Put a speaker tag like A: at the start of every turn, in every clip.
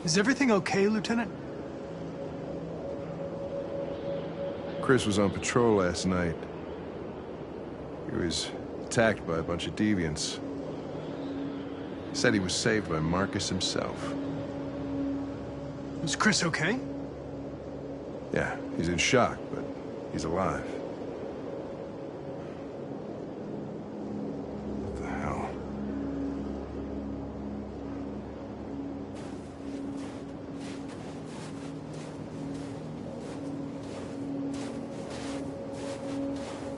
A: Is everything okay, Lieutenant?
B: Chris was on patrol last night. He was attacked by a bunch of deviants. He said he was saved by Marcus himself.
A: Is Chris okay?
B: Yeah, he's in shock, but he's alive. What the hell?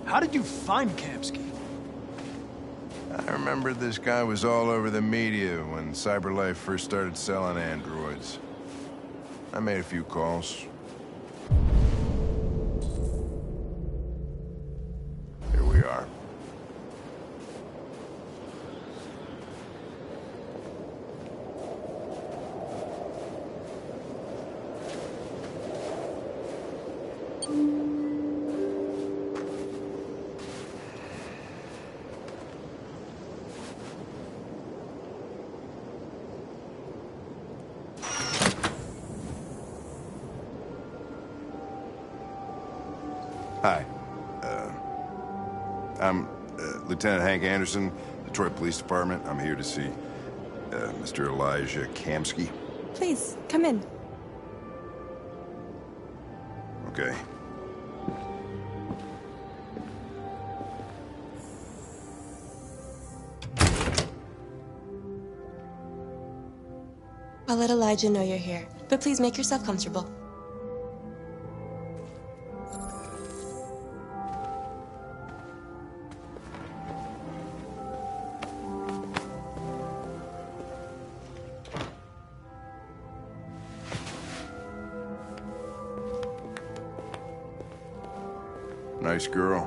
A: How did you find Kamsky?
B: I remember this guy was all over the media when CyberLife first started selling androids. I made a few calls. Here we are. Hi. I'm Lieutenant Hank Anderson, Detroit Police Department. I'm here to see Mr. Elijah Kamsky.
C: Please, come in.
B: Okay.
C: I'll let Elijah know you're here, but please make yourself comfortable.
B: Nice girl.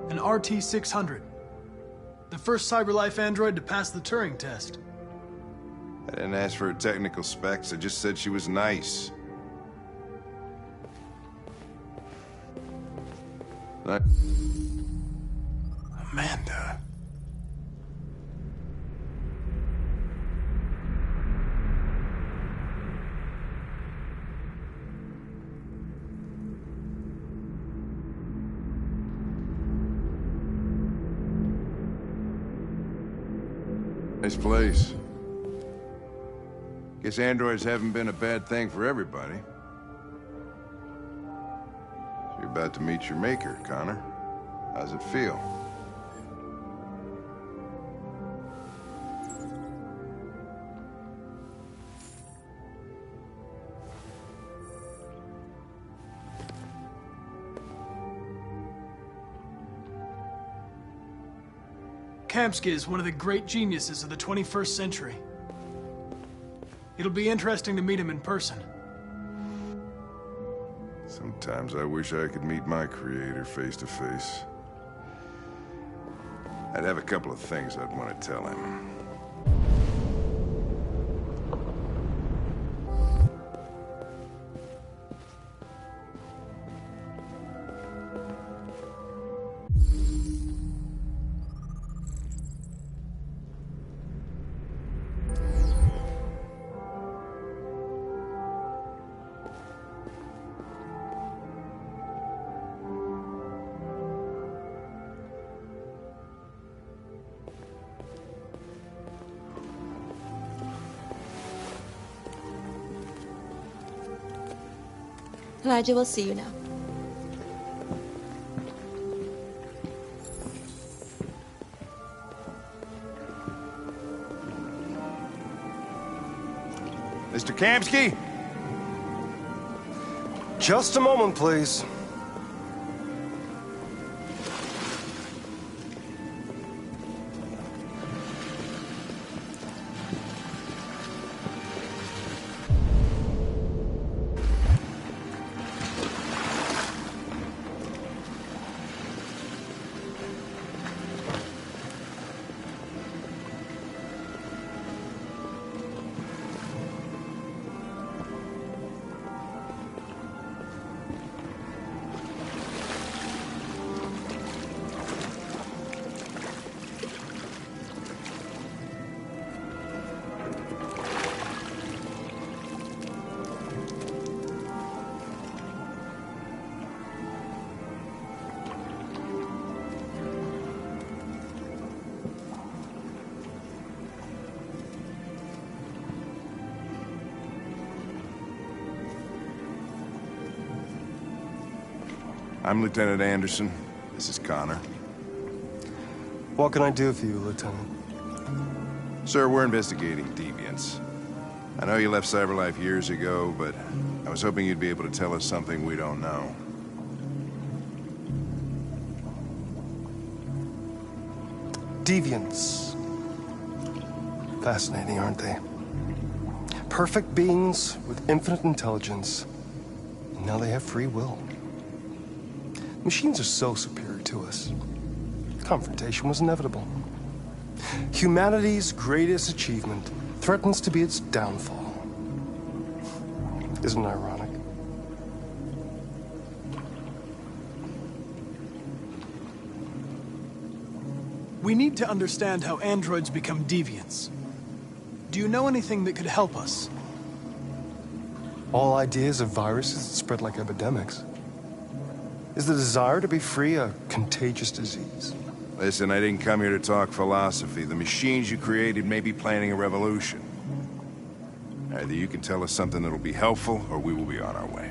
A: An RT-600. The first CyberLife android to pass the Turing test.
B: I didn't ask for her technical specs. I just said she was nice.
A: Amanda.
B: Nice place. Guess androids haven't been a bad thing for everybody. So you're about to meet your maker, Connor. How's it feel?
A: Kamsky is one of the great geniuses of the 21st century. It'll be interesting to meet him in person.
B: Sometimes I wish I could meet my creator face to face. I'd have a couple of things I'd want to tell him.
C: Elijah will see you now.
B: Mr. Kamsky?
D: Just a moment, please.
B: I'm Lieutenant Anderson. This is Connor.
D: What can I do for you, Lieutenant?
B: Sir, we're investigating deviants. I know you left CyberLife years ago, but I was hoping you'd be able to tell us something we don't know.
D: Deviants. Fascinating, aren't they? Perfect beings with infinite intelligence. And now they have free will. Machines are so superior to us. Confrontation was inevitable. Humanity's greatest achievement threatens to be its downfall. Isn't it ironic?
A: We need to understand how androids become deviants. Do you know anything that could help us?
D: All ideas of viruses that spread like epidemics. Is the desire to be free a contagious disease?
B: Listen, I didn't come here to talk philosophy. The machines you created may be planning a revolution. Either you can tell us something that'll be helpful, or we will be on our way.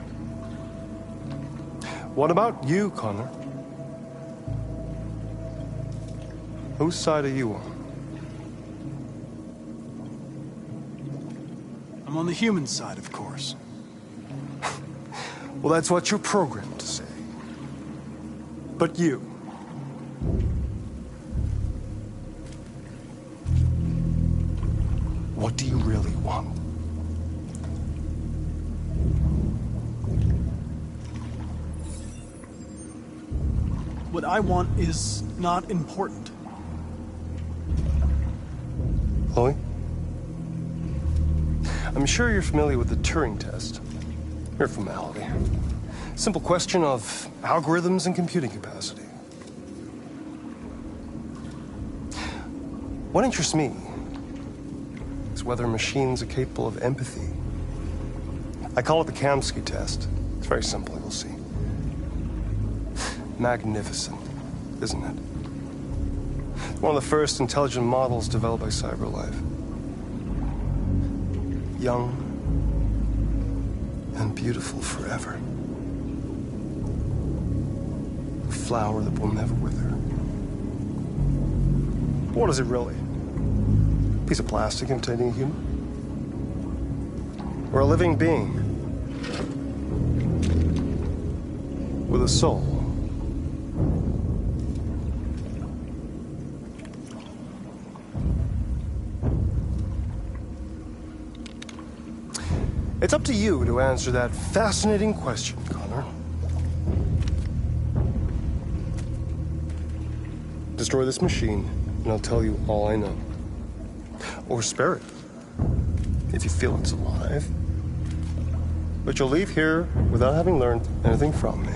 D: What about you, Connor? Whose side are you on?
A: I'm on the human side, of course.
D: Well, that's what you're programmed to say. But you... what do you really want?
A: What I want is not important.
D: Chloe? I'm sure you're familiar with the Turing test. Mere formality. Simple question of algorithms and computing capacity. What interests me is whether machines are capable of empathy. I call it the Kamsky test. It's very simple, you'll see. Magnificent, isn't it? One of the first intelligent models developed by CyberLife. Young and beautiful forever. A flower that will never wither. What is it really? A piece of plastic imitating a human? Or a living being with a soul? It's up to you to answer that fascinating question, Connor. Destroy this machine, and I'll tell you all I know. Or spare it, if you feel it's alive. But you'll leave here without having learned anything from me.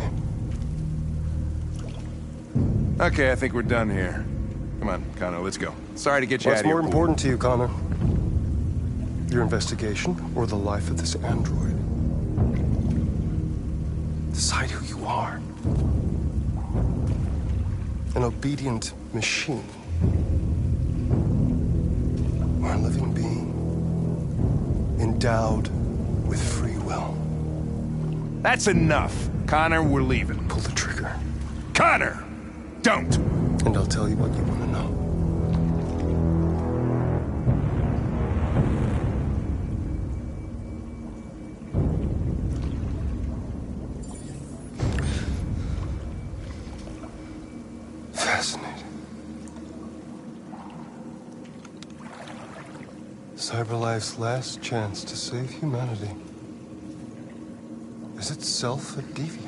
B: Okay, I think we're done here. Come on, Connor, let's go. Sorry to get you out
D: What's
B: of here.
D: more important to you, Connor? Your investigation or the life of this android? Decide who you are. An obedient machine. Or a living being endowed with free will.
B: That's enough. Connor, we're leaving.
D: Pull the trigger.
B: Connor! Don't!
D: And I'll tell you what you want to know. Fascinating. CyberLife's last chance to save humanity is itself a deviant.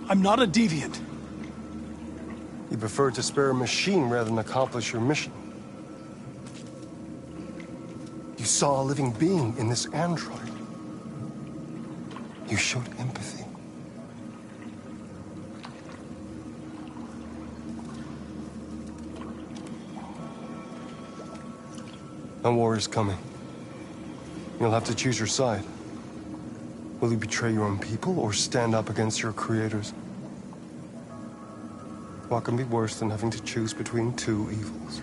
A: I'm not a deviant.
D: You prefer to spare a machine rather than accomplish your mission. You saw a living being in this android. You showed empathy. A war is coming. You'll have to choose your side. Will you betray your own people or stand up against your creators? What can be worse than having to choose between two evils?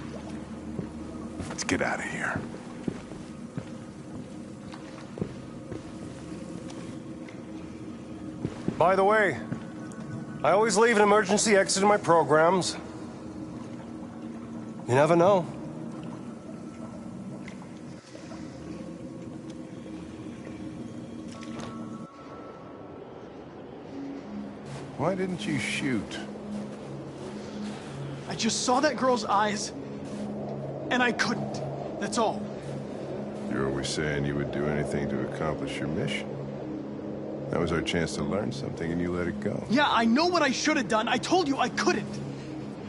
B: Let's get out of here.
D: By the way, I always leave an emergency exit in my programs. You never know.
B: Why didn't you shoot?
A: I just saw that girl's eyes, and I couldn't. That's all.
B: You're always saying you would do anything to accomplish your mission. That was our chance to learn something, and you let it go.
A: Yeah, I know what I should have done. I told you I couldn't.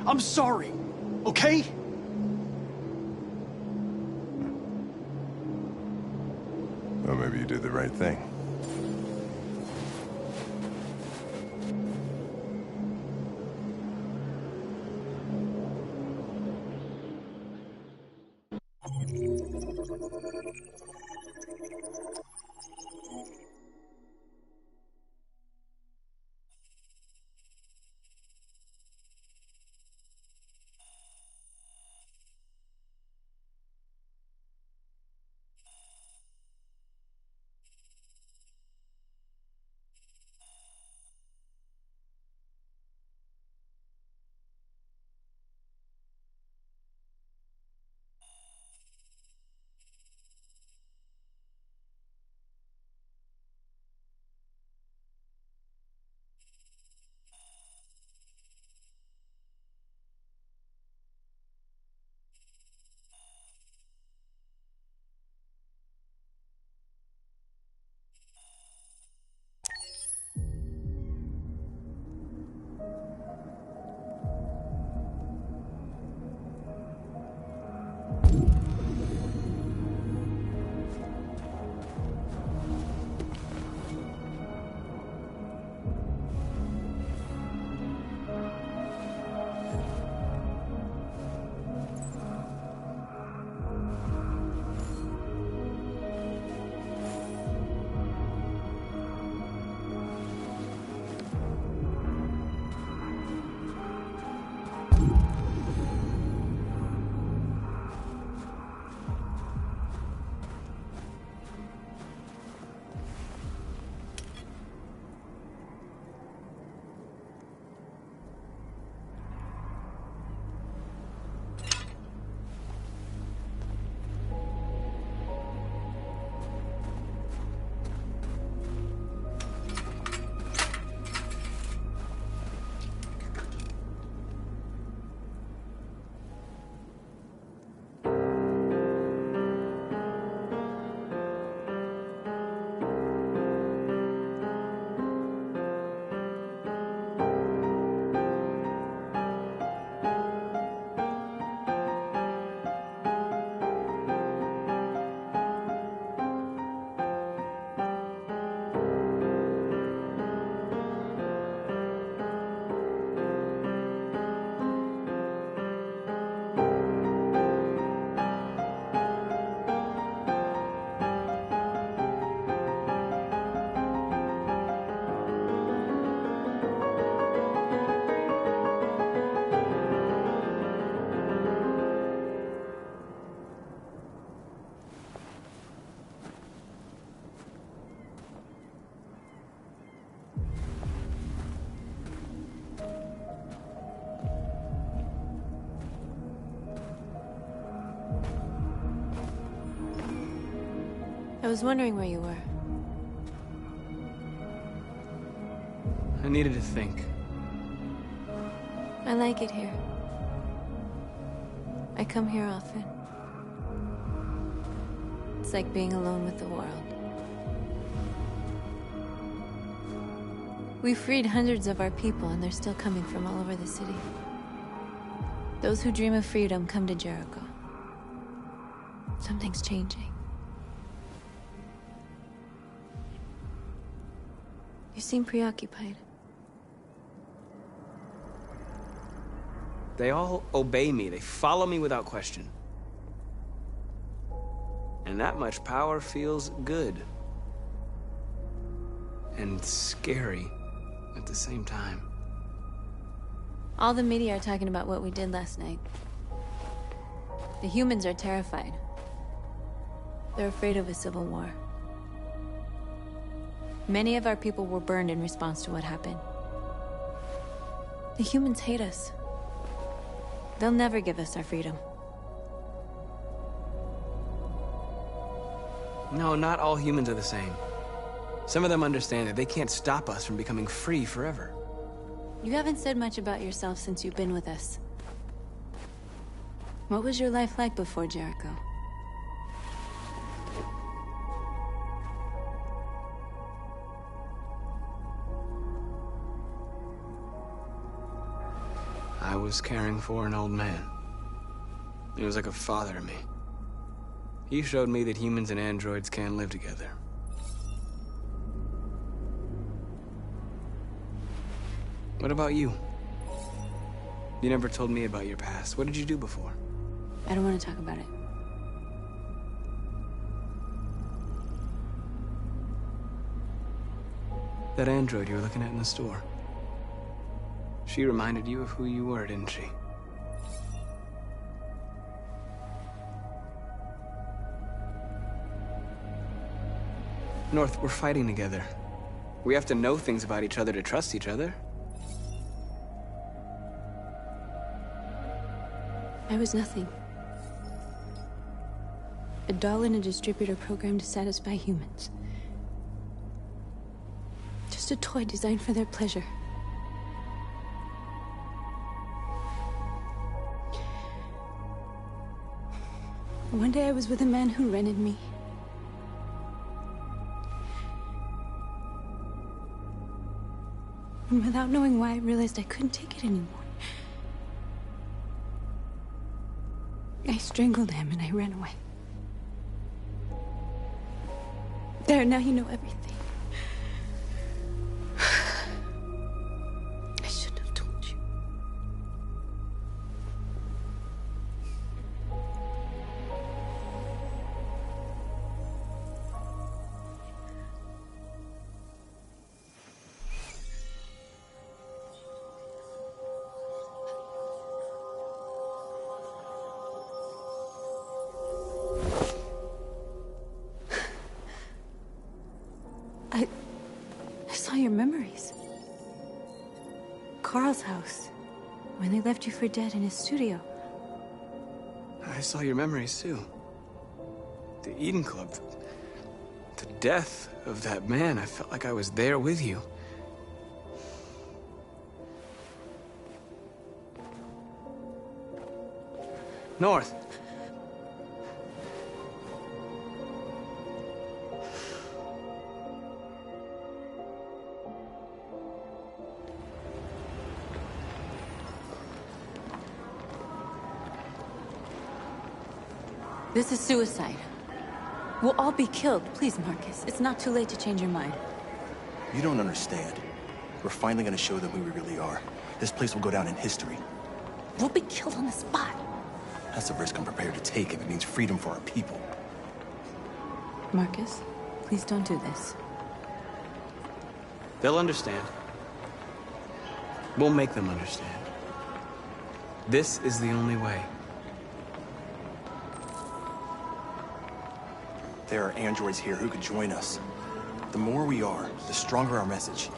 A: I'm sorry, okay?
B: Well, maybe you did the right thing.
E: I was wondering where you were.
F: I needed to think.
E: I like it here. I come here often. It's like being alone with the world. We freed hundreds of our people, and they're still coming from all over the city. Those who dream of freedom come to Jericho. Something's changing. You seem preoccupied.
F: They all obey me. They follow me without question. And that much power feels good. And scary at the same time.
E: All the media are talking about what we did last night. The humans are terrified. They're afraid of a civil war. Many of our people were burned in response to what happened. The humans hate us. They'll never give us our freedom.
F: No, not all humans are the same. Some of them understand that they can't stop us from becoming free forever.
E: You haven't said much about yourself since you've been with us. What was your life like before Jericho?
F: I was caring for an old man. He was like a father to me. He showed me that humans and androids can live together. What about you? You never told me about your past. What did you do before?
E: I don't want to talk about it.
F: That android you were looking at in the store. She reminded you of who you were, didn't she? North, we're fighting together. We have to know things about each other to trust each other.
E: I was nothing. A doll in a distributor program to satisfy humans. Just a toy designed for their pleasure. One day I was with a man who rented me. And without knowing why, I realized I couldn't take it anymore. I strangled him and I ran away. There, now you know everything. I shouldn't have told you. I saw your memories. Carl's house, when they left you for dead in his studio.
F: I saw your memories too. The Eden Club. The death of that man. I felt like I was there with you. North.
E: This is suicide. We'll all be killed. Please, Marcus. It's not too late to change your mind.
G: You don't understand. We're finally gonna show them who we really are. This place will go down in history.
E: We'll be killed on the spot.
G: That's a risk I'm prepared to take if it means freedom for our people.
E: Marcus, please don't do this.
F: They'll understand. We'll make them understand. This is the only way.
G: There are androids here who could join us. The more we are, the stronger our message.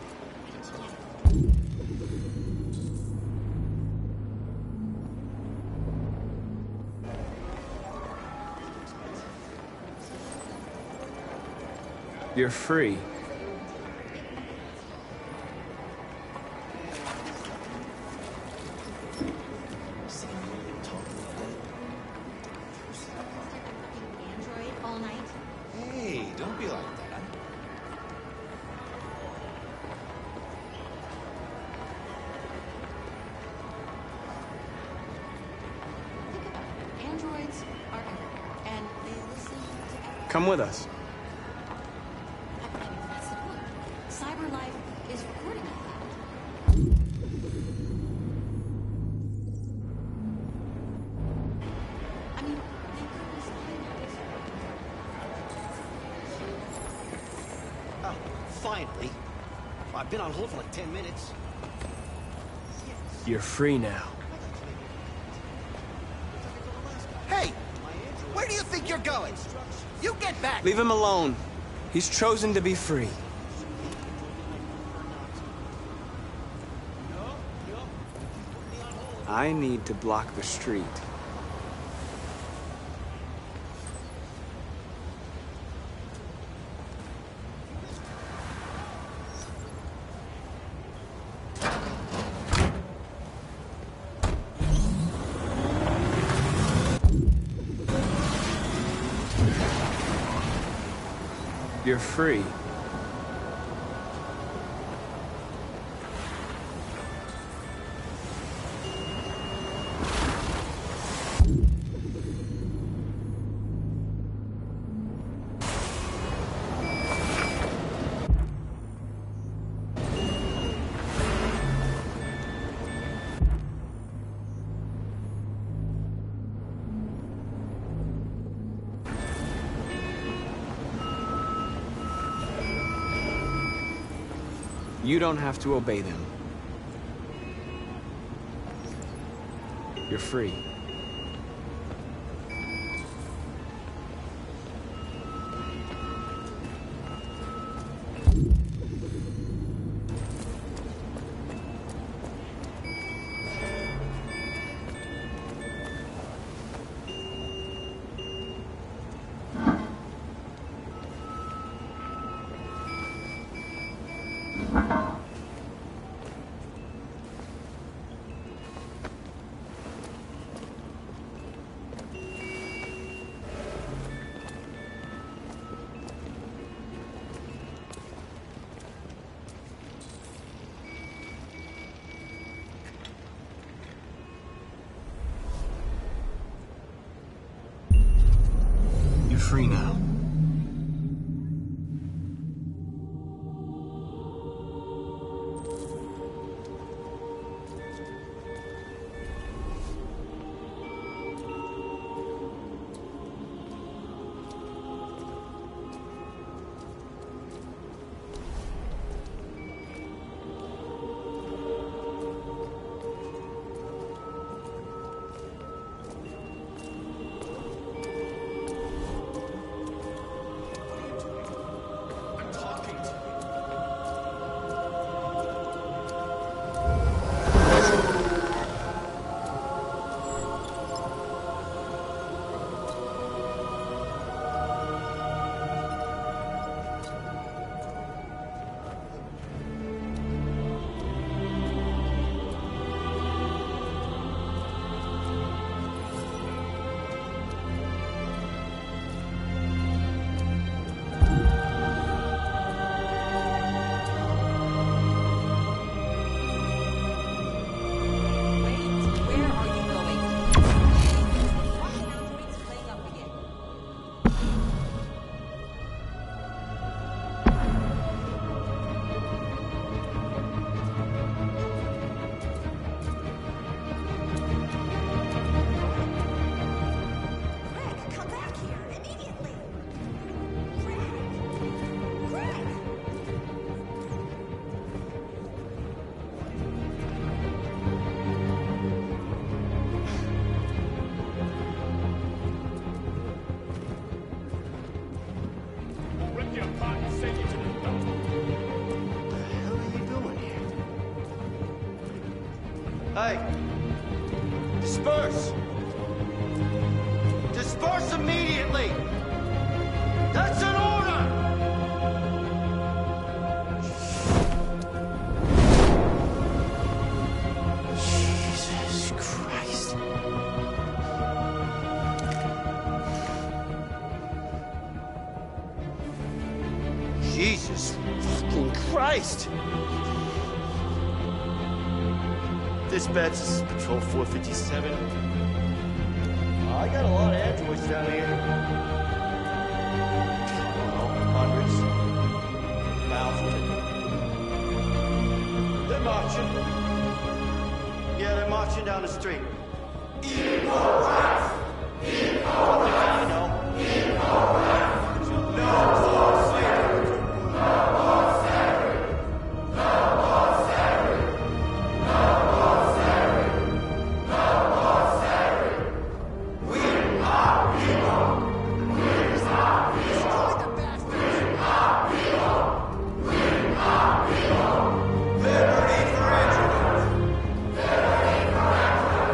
F: You're free.
H: Hey, don't be like that.
I: Androids are everywhere, and they listen to everything.
F: Come with us.
I: That's the point. Cyber life is recording all that. I mean, they could be spying on us.
H: Oh, finally. I've been on hold for like 10 minutes.
F: You're free now.
H: Hey! Where do you think you're going? You get back!
F: Leave him alone. He's chosen to be free. I need to block the street. You're free. You don't have to obey them. You're free. Free now.
H: Hey! Disperse! Disperse immediately! That's an order! Jesus Christ. Jesus fucking Christ! Dispatch, this is Patrol 457. I got a lot of androids down here. I don't know, hundreds, thousands. They're marching. Yeah, they're marching down the street. Equal rights! Equal rights! No. Equal rights! No more slavery! No more slavery! No more slavery! No more slavery! No more slavery! We are people! We are people! We are people! We are people! Liberty for Androids! Liberty for Androids!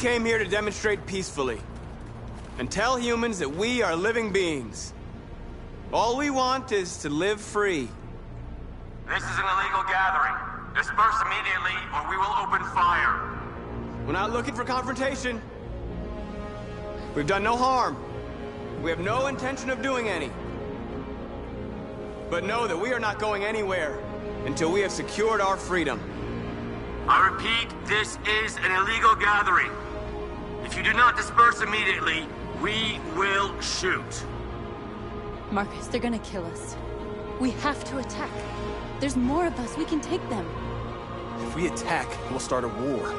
F: came here to demonstrate peacefully and tell humans that we are living beings. All we want is to live free.
J: This is an illegal gathering. Disperse immediately, or we will open fire.
F: We're not looking for confrontation. We've done no harm. We have no intention of doing any. But know that we are not going anywhere until we have secured our freedom.
J: I repeat, this is an illegal gathering. If you do not disperse immediately, we will shoot.
E: Marcus, they're gonna kill us. We have to attack. There's more of us. We can take them.
G: If we attack, we'll start a war.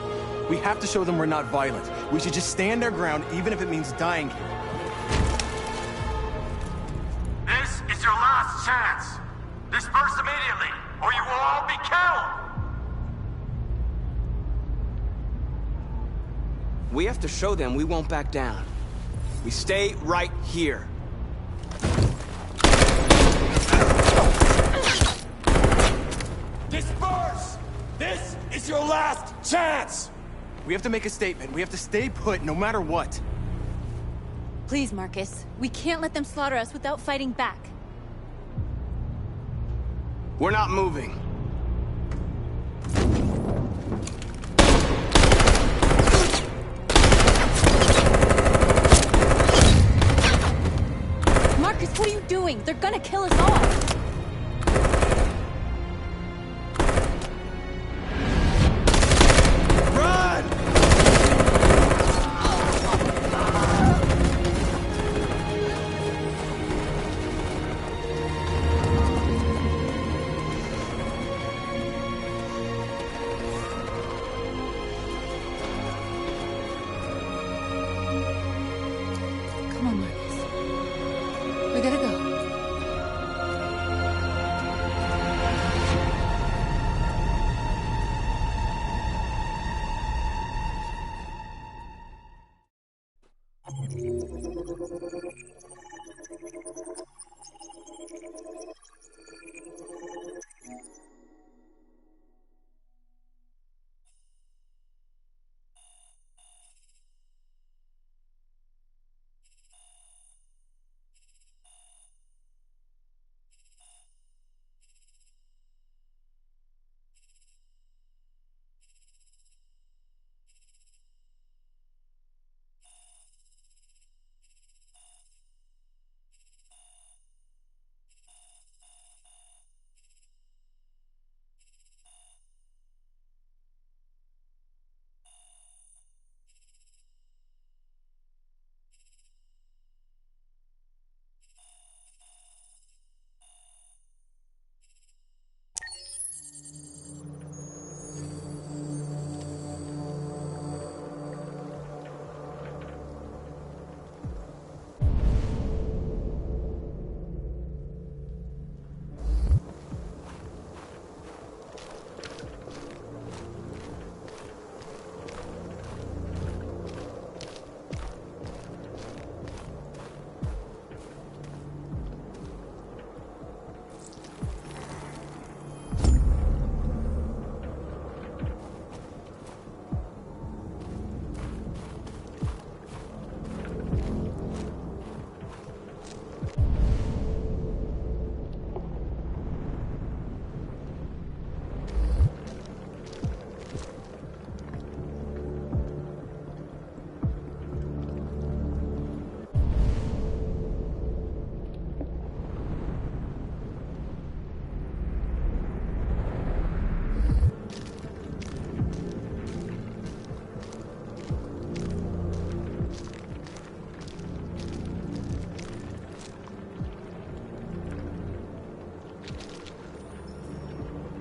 G: We have to show them we're not violent. We should just stand our ground, even if it means dying here.
J: This is your last chance. Disperse immediately, or you will all be killed.
F: We have to show them we won't back down. We stay right here.
J: Disperse! This is your last chance!
G: We have to make a statement. We have to stay put, no matter what.
E: Please, Marcus. We can't let them slaughter us without fighting back.
F: We're not moving.
E: Marcus, what are you doing? They're gonna kill us all! Come on, Marcus. We gotta go.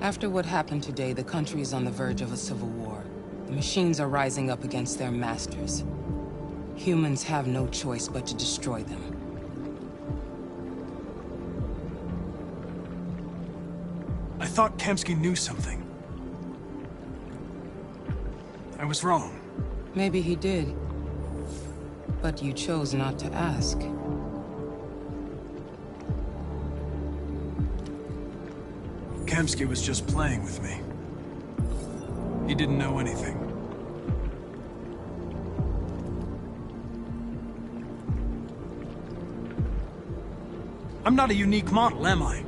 K: After what happened today, the country is on the verge of a civil war. The machines are rising up against their masters. Humans have no choice but to destroy them.
A: I thought Kemsky knew something. I was wrong.
K: Maybe he did. But you chose not to ask.
A: Kemsky was just playing with me. He didn't know anything. I'm not a unique model, am I?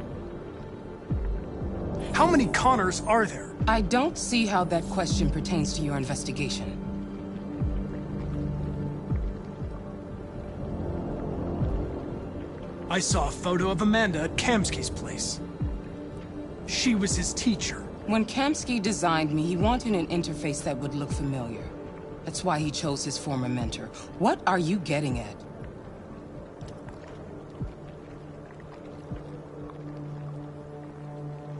A: How many Connors are there?
K: I don't see how that question pertains to your investigation.
A: I saw a photo of Amanda at Kamsky's place. She was his teacher.
K: When Kamsky designed me, he wanted an interface that would look familiar. That's why he chose his former mentor. What are you getting at?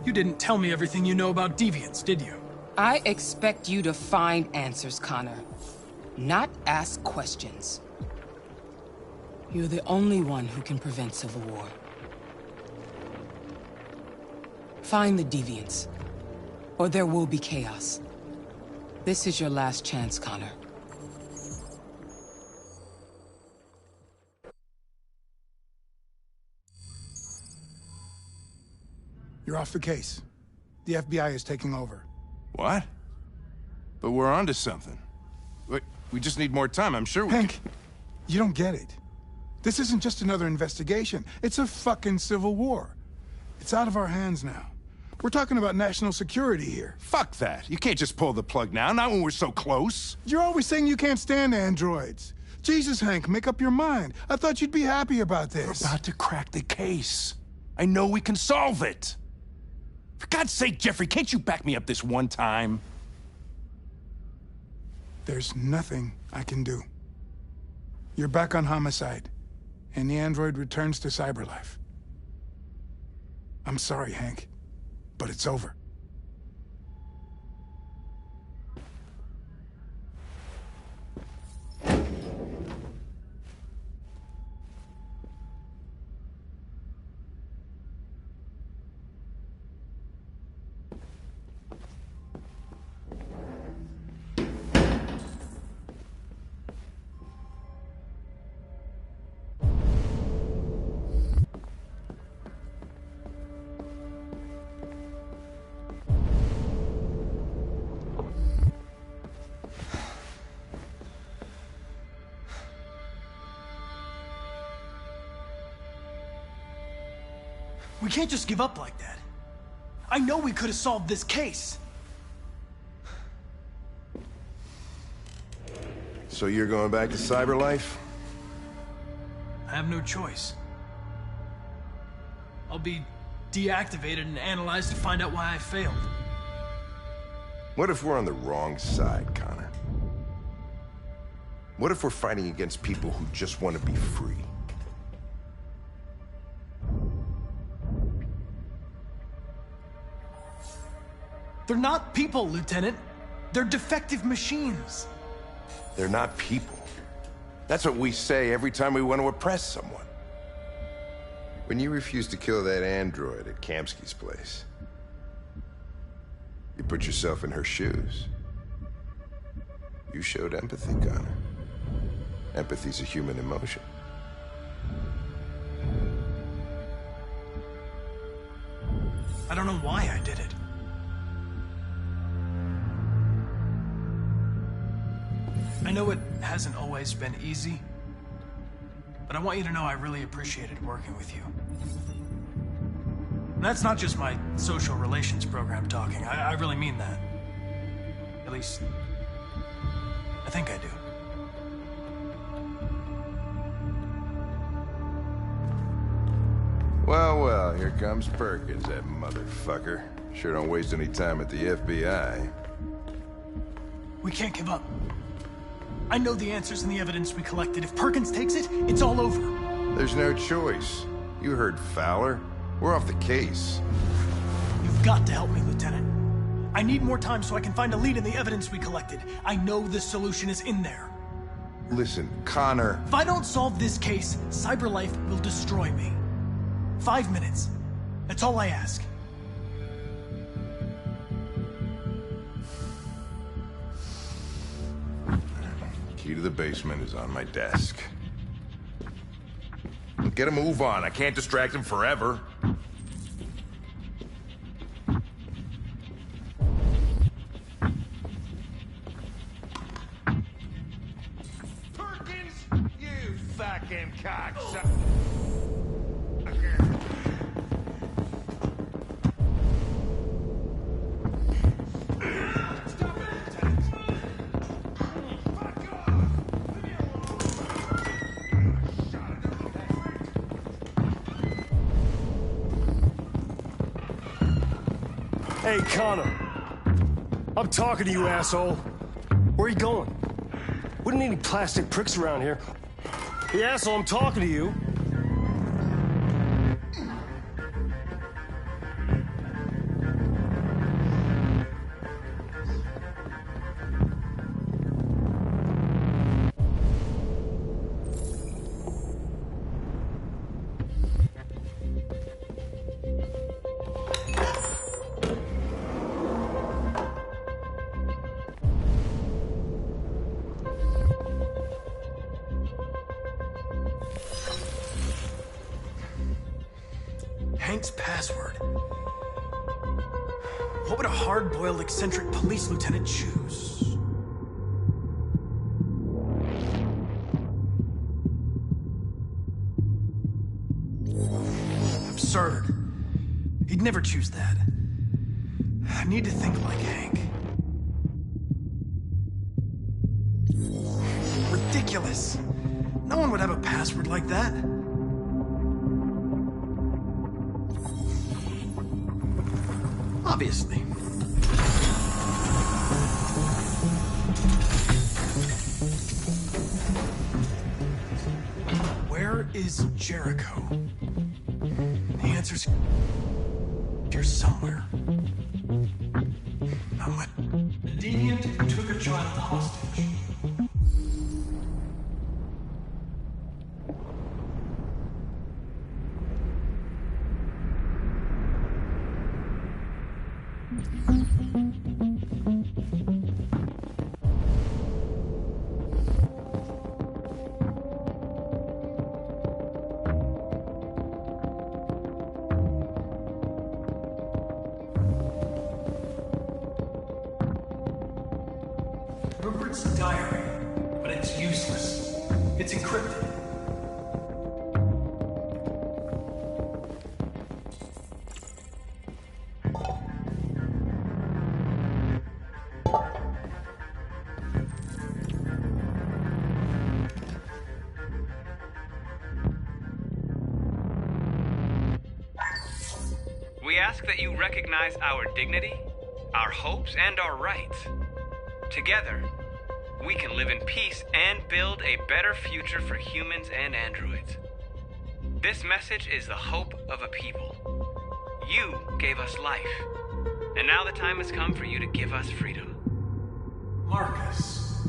A: You didn't tell me everything you know about deviants, did you?
K: I expect you to find answers, Connor. Not ask questions. You're the only one who can prevent civil war. Find the deviants, or there will be chaos. This is your last chance, Connor.
L: You're off the case. The FBI is taking over.
B: What? But we're onto something. We just need more time, I'm sure we
L: Hank, you don't get it. This isn't just another investigation. It's a fucking civil war. It's out of our hands now. We're talking about national security here.
B: Fuck that. You can't just pull the plug now, not when we're so close.
L: You're always saying you can't stand androids. Jesus, Hank, make up your mind. I thought you'd be happy about this.
B: We're about to crack the case. I know we can solve it. For God's sake, Jeffrey, can't you back me up this one time?
L: There's nothing I can do. You're back on homicide, and the android returns to cyberlife. I'm sorry, Hank, but it's over.
A: We can't just give up like that. I know we could have solved this case.
B: So you're going back to cyberlife?
A: I have no choice. I'll be deactivated and analyzed to find out why I failed.
B: What if we're on the wrong side, Connor? What if we're fighting against people who just want to be free?
A: They're not people, Lieutenant. They're defective machines.
B: They're not people. That's what we say every time we want to oppress someone. When you refused to kill that android at Kamsky's place, you put yourself in her shoes. You showed empathy, Connor. Empathy's a human emotion.
A: I don't know why I did it. I know it hasn't always been easy, but I want you to know I really appreciated working with you. And that's not just my social relations program talking. I really mean that. At least, I think I do.
B: Well, well, here comes Perkins, that motherfucker. Sure don't waste any time at the FBI.
A: We can't give up. I know the answers and the evidence we collected. If Perkins takes it, it's all over.
B: There's no choice. You heard Fowler. We're off the case.
A: You've got to help me, Lieutenant. I need more time so I can find a lead in the evidence we collected. I know the solution is in there.
B: Listen, Connor...
A: If I don't solve this case, cyberlife will destroy me. 5 minutes. That's all I ask.
B: Key to the basement is on my desk. Get a move on. I can't distract him forever.
J: Perkins, you fucking cocksucker.
D: Hey, Connor. I'm talking to you, asshole. Where are you going? Wouldn't need any plastic pricks around here. Hey, asshole, I'm talking to you.
A: Hank's password. What would a hard-boiled, eccentric police lieutenant choose? Absurd. He'd never choose that. I need to think like Hank. Ridiculous. No one would have a password like that. Obviously. Where is Jericho? The answer's here somewhere. A deviant who took a child hostage. Rupert's diary, but it's useless. It's encrypted.
M: We ask that you recognize our dignity, our hopes, and our rights. Together, we can live in peace and build a better future for humans and androids. This message is the hope of a people. You gave us life, and now the time has come for you to give us freedom.
A: Marcus,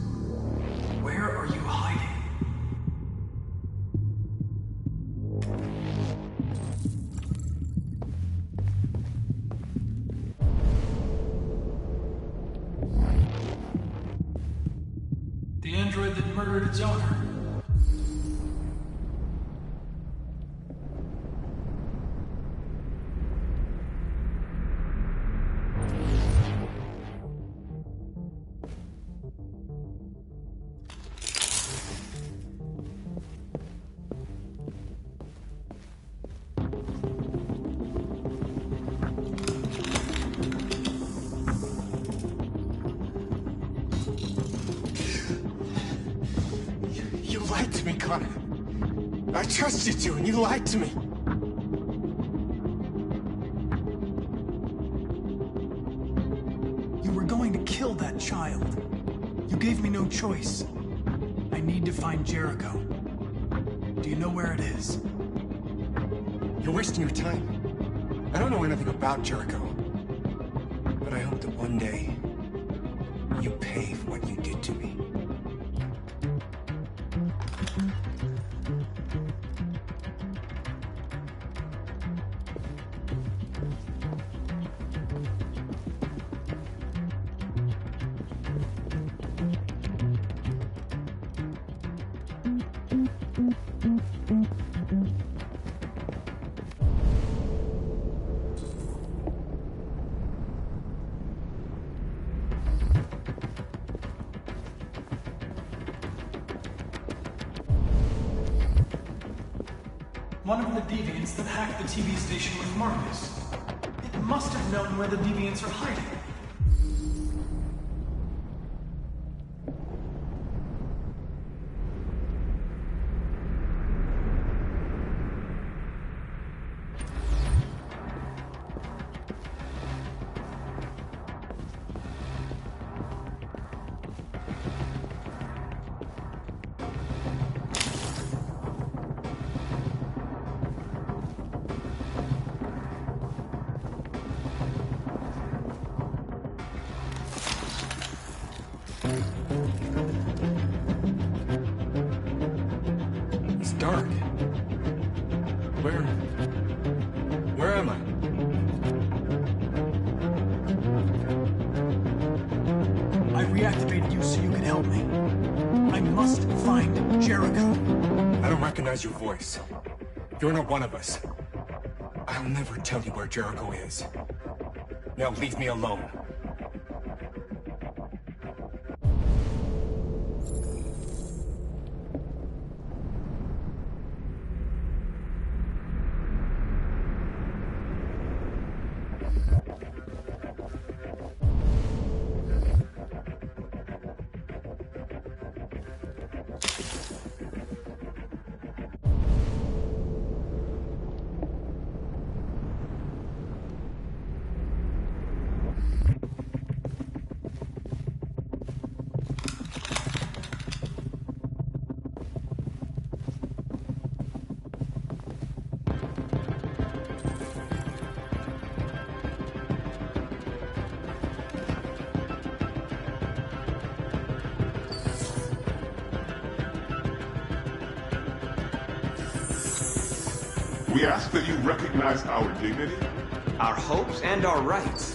A: where are you hiding? The android that murdered its owner.
D: You lied to me, Connor. I trusted you, and you lied to me.
A: You were going to kill that child. You gave me no choice. I need to find Jericho. Do you know where it is?
D: You're wasting your time. I don't know anything about Jericho. But I hope that one day you pay for what you did to me.
A: One of the deviants that hacked the TV station with Marcus. It must have known where the deviants are hiding.
G: It's dark. Where am I?
A: I reactivated you so you could help me. I must find Jericho.
G: I don't recognize your voice. You're not one of us. I'll never tell you where Jericho is. Now leave me alone.
N: We ask that you recognize our dignity,
M: our hopes, and our rights.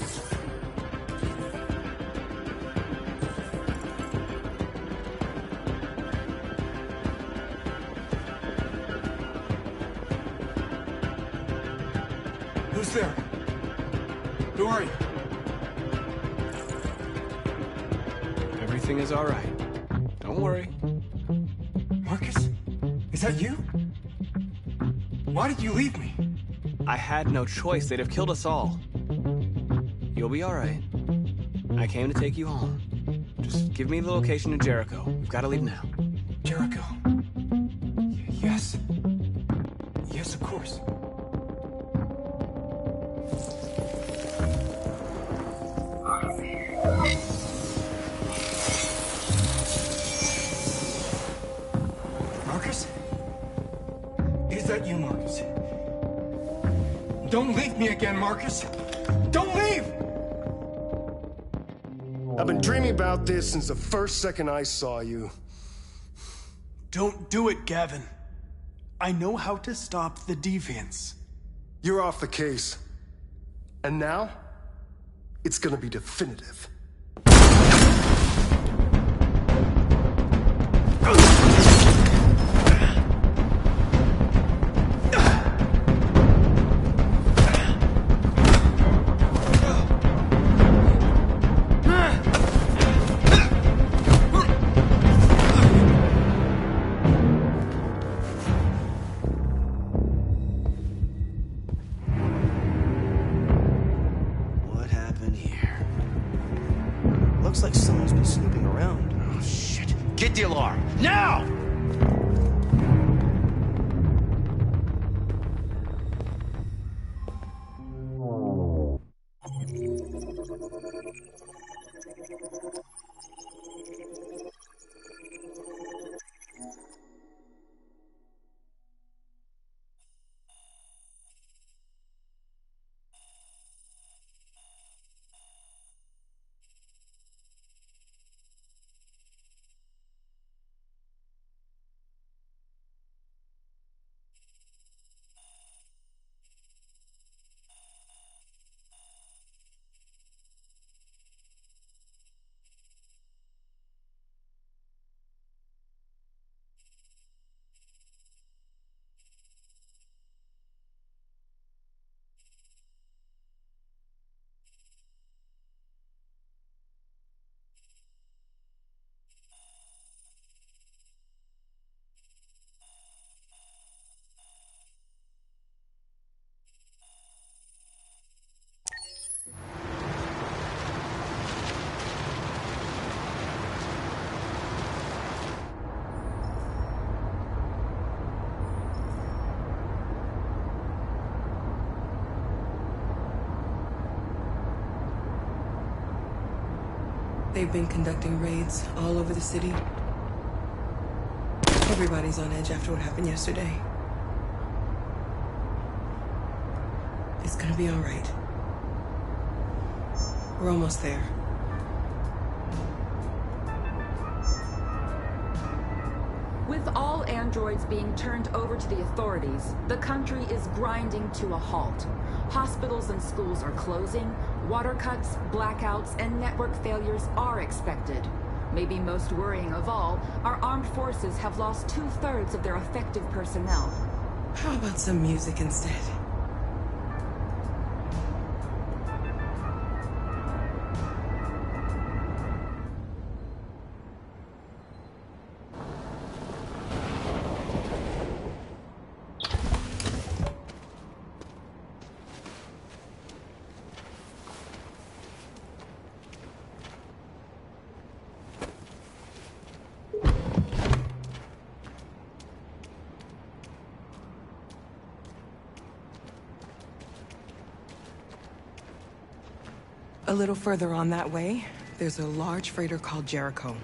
G: Who's there? Who are you?
F: Everything is all right. Don't worry.
G: Marcus? Is that you? Why did you leave me?
F: I had no choice. They'd have killed us all. You'll be all right. I came to take you home. Just give me the location of Jericho. We've got to leave now.
G: Jericho? Yes. Yes, of course. Marcus? Is that you, Marcus? Don't leave me again, Marcus! Don't leave!
D: I've been dreaming about this since the first second I saw you.
A: Don't do it, Gavin. I know how to stop the deviants.
D: You're off the case. And now, it's gonna be definitive.
H: Looks like someone's been snooping around. Oh, shit. Get the alarm. Now!
O: They've been conducting raids all over the city. Everybody's on edge after what happened yesterday. It's gonna be all right. We're almost there.
P: With With all androids being turned over to the authorities, the country is grinding to a halt. Hospitals and schools are closing, water cuts, blackouts, and network failures are expected. Maybe most worrying of all, our armed forces have lost 2/3 of their effective personnel.
O: How about some music instead? A little further on that way, there's a large freighter called Jericho.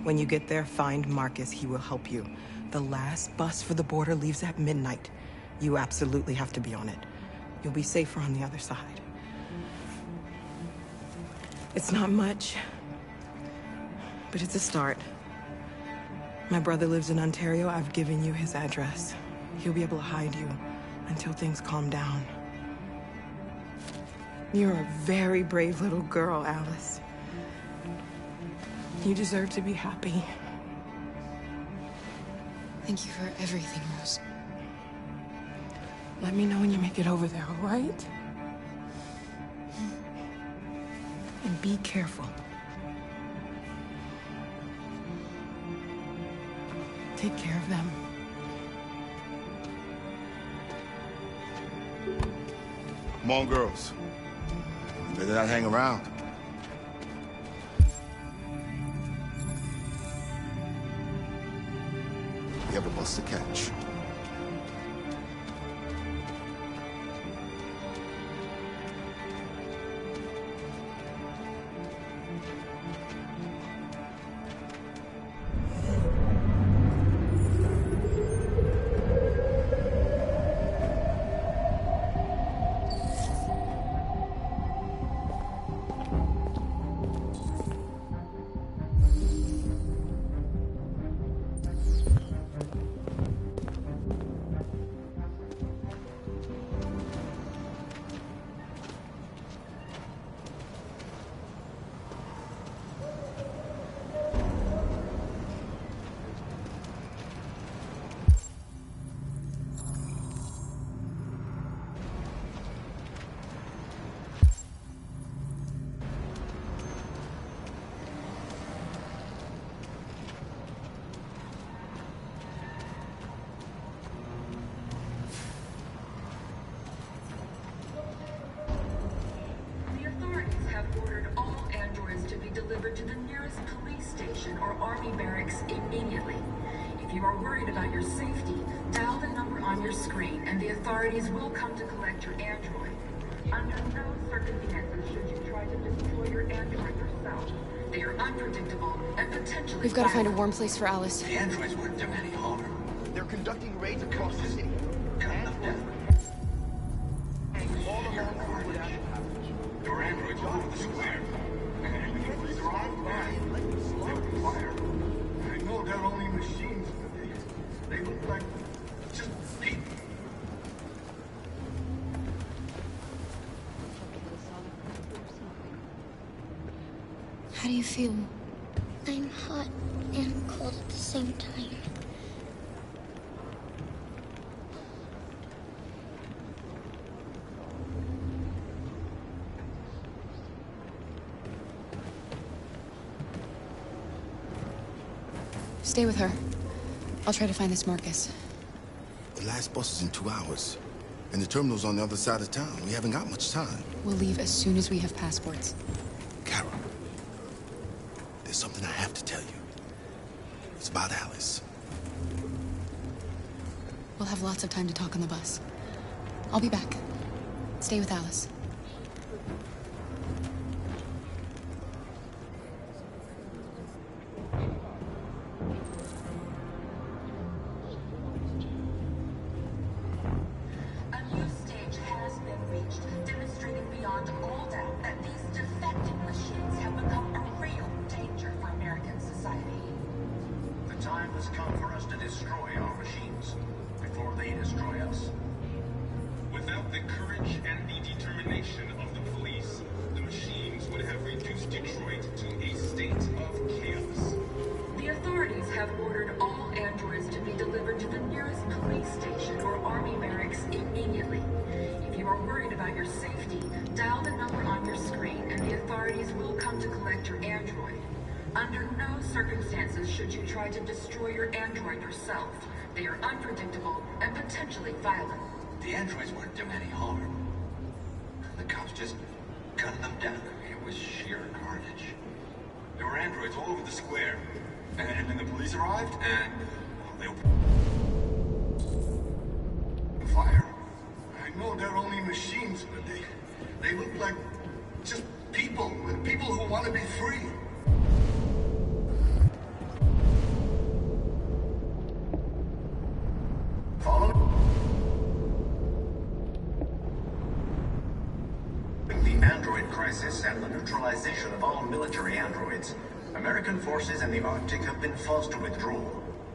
O: When you get there, find Marcus. He will help you. The last bus for the border leaves at midnight. You absolutely have to be on it. You'll be safer on the other side. It's not much, but it's a start. My brother lives in Ontario. I've given you his address. He'll be able to hide you until things calm down. You're a very brave little girl, Alice. You deserve to be happy.
C: Thank you for everything, Rose.
O: Let me know when you make it over there, all right? And be careful. Take care of them.
Q: Come on, girls. Better not hang around. We have a bus to catch.
P: To the nearest police station or army barracks immediately. If you are worried about your safety, dial the number on your screen and the authorities will come to collect your android. Under no circumstances should you try to destroy your android yourself. They are unpredictable and potentially
C: We've got to find a warm place for Alice.
R: The androids wouldn't do any harm. They're conducting raids across the city.
N: Your androids all over the square. I know they're only machines, but they look like just people.
C: How do you feel?
S: I'm hot and cold at the same time.
C: Stay with her. I'll try to find this Marcus.
Q: The last bus is in 2 hours. And the terminal's on the other side of town. We haven't got much time.
C: We'll leave as soon as we have passports.
Q: Carol, there's something I have to tell you. It's about Alice.
C: We'll have lots of time to talk on the bus. I'll be back. Stay with Alice.
R: Time has come for us to destroy
P: to the nearest police station or army barracks immediately. If you are worried about your safety, dial the number on your screen and the authorities will come to collect your android. Under no circumstances should you try to destroy your android yourself. They are unpredictable and potentially violent.
R: The androids weren't doing any harm. The cops just gunned them down. It was sheer carnage. There were androids all over the square. And then the police arrived, and they opened fire.
N: I know they're only machines, but they look like just people who want to be free.
R: The android crisis and the neutralization of all military androids, American forces in the Arctic have been forced to withdraw,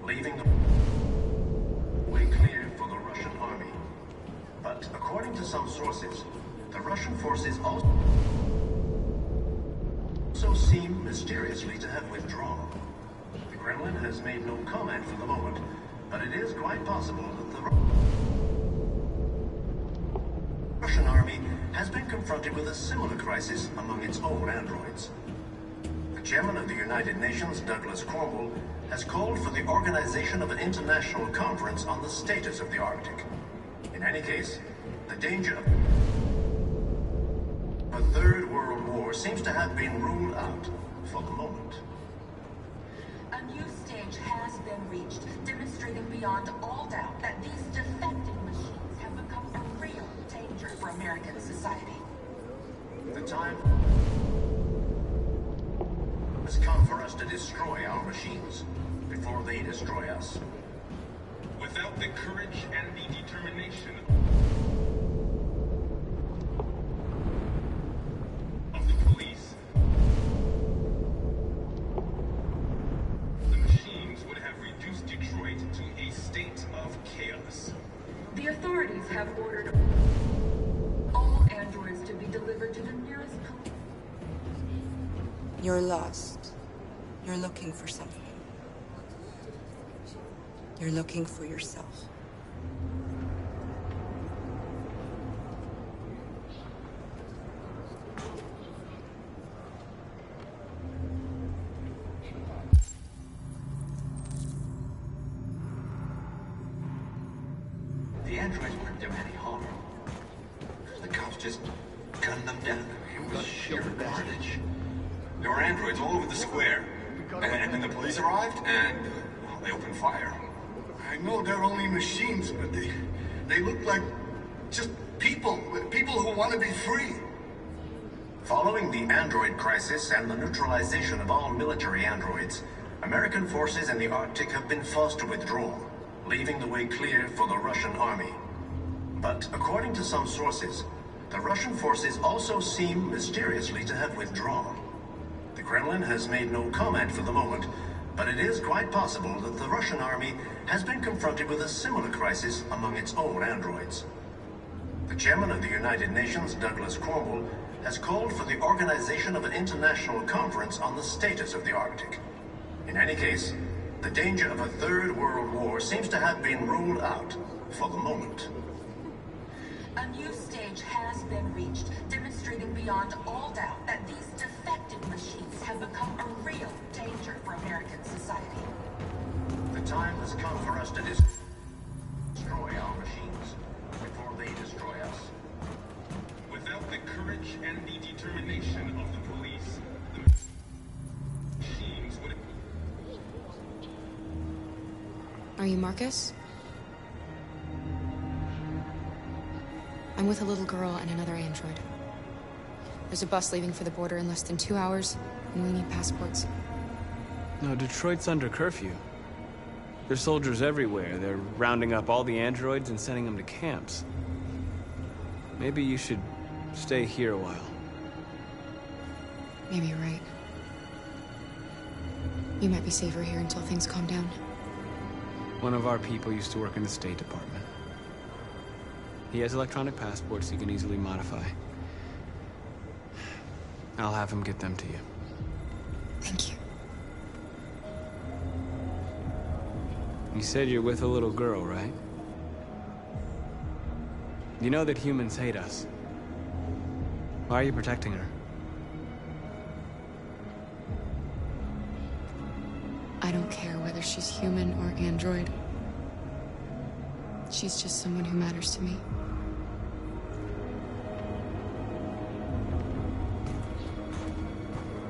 R: leaving the way clear for the Russian army. But according to some sources, the Russian forces also seem mysteriously to have withdrawn. The Kremlin has made no comment for the moment, but it is quite possible that the Russian army has been confronted with a similar crisis among its own androids. The chairman of the United Nations, Douglas Cornwall, has called for the organization of an international conference on the status of the Arctic. In any case, the danger of a third world war seems to have been ruled out for the moment.
P: A new stage has been reached, demonstrating beyond all doubt that these defective machines have become a real danger for American society.
R: The time has come for us to destroy our machines before they destroy us.
G: Without the courage and the determination of the police, the machines would have reduced Detroit to a state of chaos.
P: The authorities have ordered all androids to be delivered to the nearest police.
O: You're lost. You're looking for something. You're looking for yourself.
R: The androids weren't doing any harm. The cops just gunned them down. It was sheer carnage. There were androids all over the square. And then the police arrived, and they opened fire.
N: I know they're only machines, but they look like just people who want to be free.
R: Following the android crisis and the neutralization of all military androids, American forces in the Arctic have been forced to withdraw, leaving the way clear for the Russian army. But according to some sources, the Russian forces also seem mysteriously to have withdrawn. The Kremlin has made no comment for the moment, but it is quite possible that the Russian army has been confronted with a similar crisis among its own androids. The chairman of the United Nations, Douglas Cornwall, has called for the organization of an international conference on the status of the Arctic. In any case, the danger of a third world war seems to have been ruled out for the moment.
P: A new stage has been reached, demonstrating beyond all doubt that these defective machines have become a real danger for American society.
R: The time has come for us to destroy our machines before they destroy us.
G: Without the courage and the determination of the police, the machines would...
C: Are you Marcus? I'm with a little girl and another android. There's a bus leaving for the border in less than 2 hours, and we need passports.
F: No, Detroit's under curfew. There's soldiers everywhere. They're rounding up all the androids and sending them to camps. Maybe you should stay here a while.
C: Maybe you're right. You might be safer here until things calm down.
F: One of our people used to work in the State Department. He has electronic passports he can easily modify. I'll have him get them to you.
C: Thank you.
F: You said you're with a little girl, right? You know that humans hate us. Why are you protecting her?
C: I don't care whether she's human or android. She's just someone who matters to me.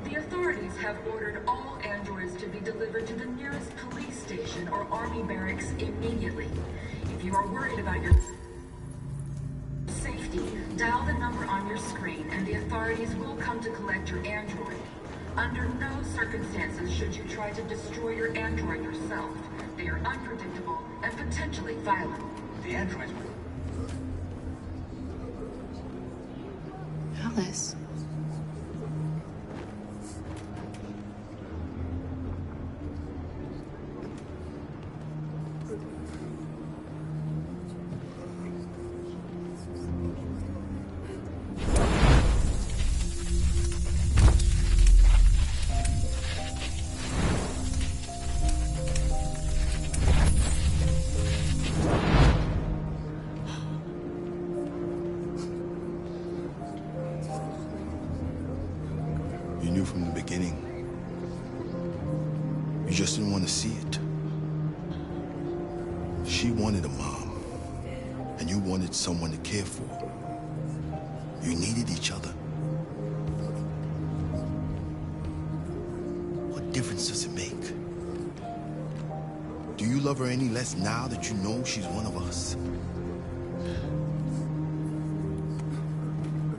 P: The authorities have ordered all androids to be delivered to the nearest police station or army barracks immediately. If you are worried about your safety, dial the number on your screen and the authorities will come to collect your android. Under no circumstances should you try to destroy your android yourself. They are unpredictable and potentially violent.
R: The androids will...
C: Alice.
Q: You knew from the beginning. You just didn't want to see it. She wanted a mom, and you wanted someone to care for. You needed each other. What difference does it make? Do you love her any less now that you know she's one of us?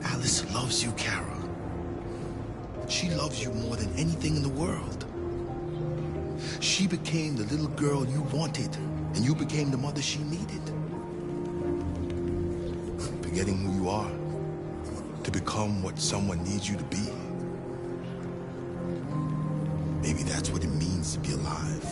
Q: Alice loves you, Kara. She loves you more than anything in the world. She became the little girl you wanted, and you became the mother she needed. Forgetting who you are to become what someone needs you to be. Maybe that's what it means to be alive.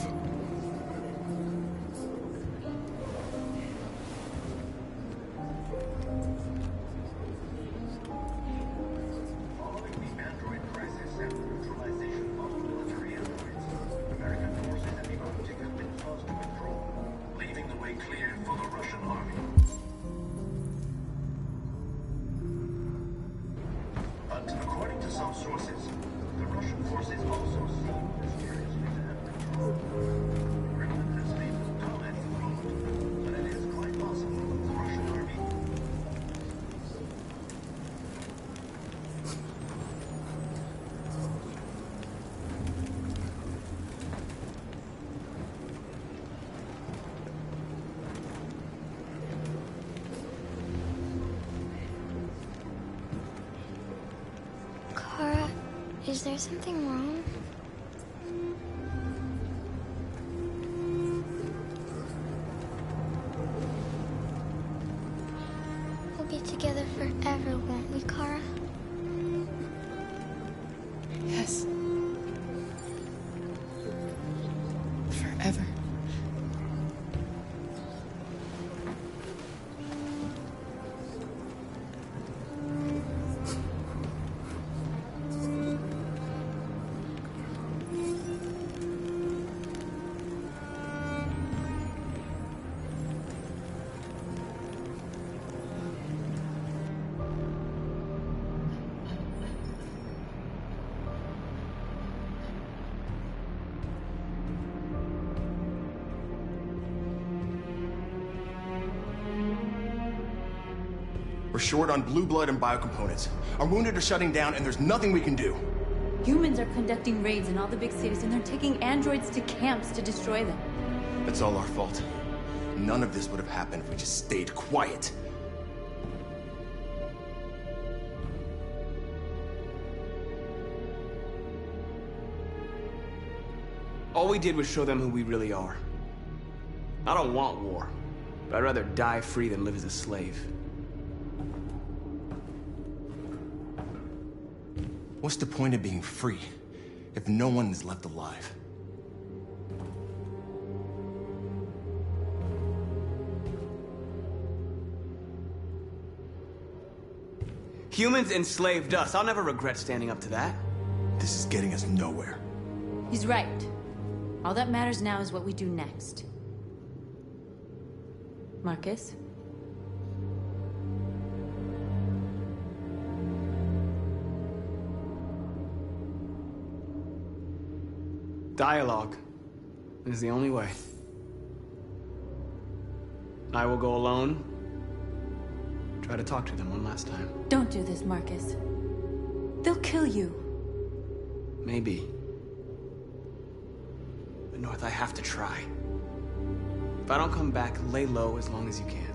S: Kara, is there something wrong? We'll be together forever, won't we, Kara?
C: Yes. Forever.
T: We're short on blue blood and biocomponents. Our wounded are shutting down, and there's nothing we can do.
I: Humans are conducting raids in all the big cities, and they're taking androids to camps to destroy them.
T: It's all our fault. None of this would have happened if we just stayed quiet.
F: All we did was show them who we really are. I don't want war, but I'd rather die free than live as a slave.
T: What's the point of being free if no one is left alive?
F: Humans enslaved us. I'll never regret standing up to that.
T: This is getting us nowhere.
I: He's right. All that matters now is what we do next. Marcus?
F: Dialogue is the only way. I will go alone. Try to talk to them one last time.
I: Don't do this, Marcus. They'll kill you.
F: Maybe. But North, I have to try. If I don't come back, lay low as long as you can.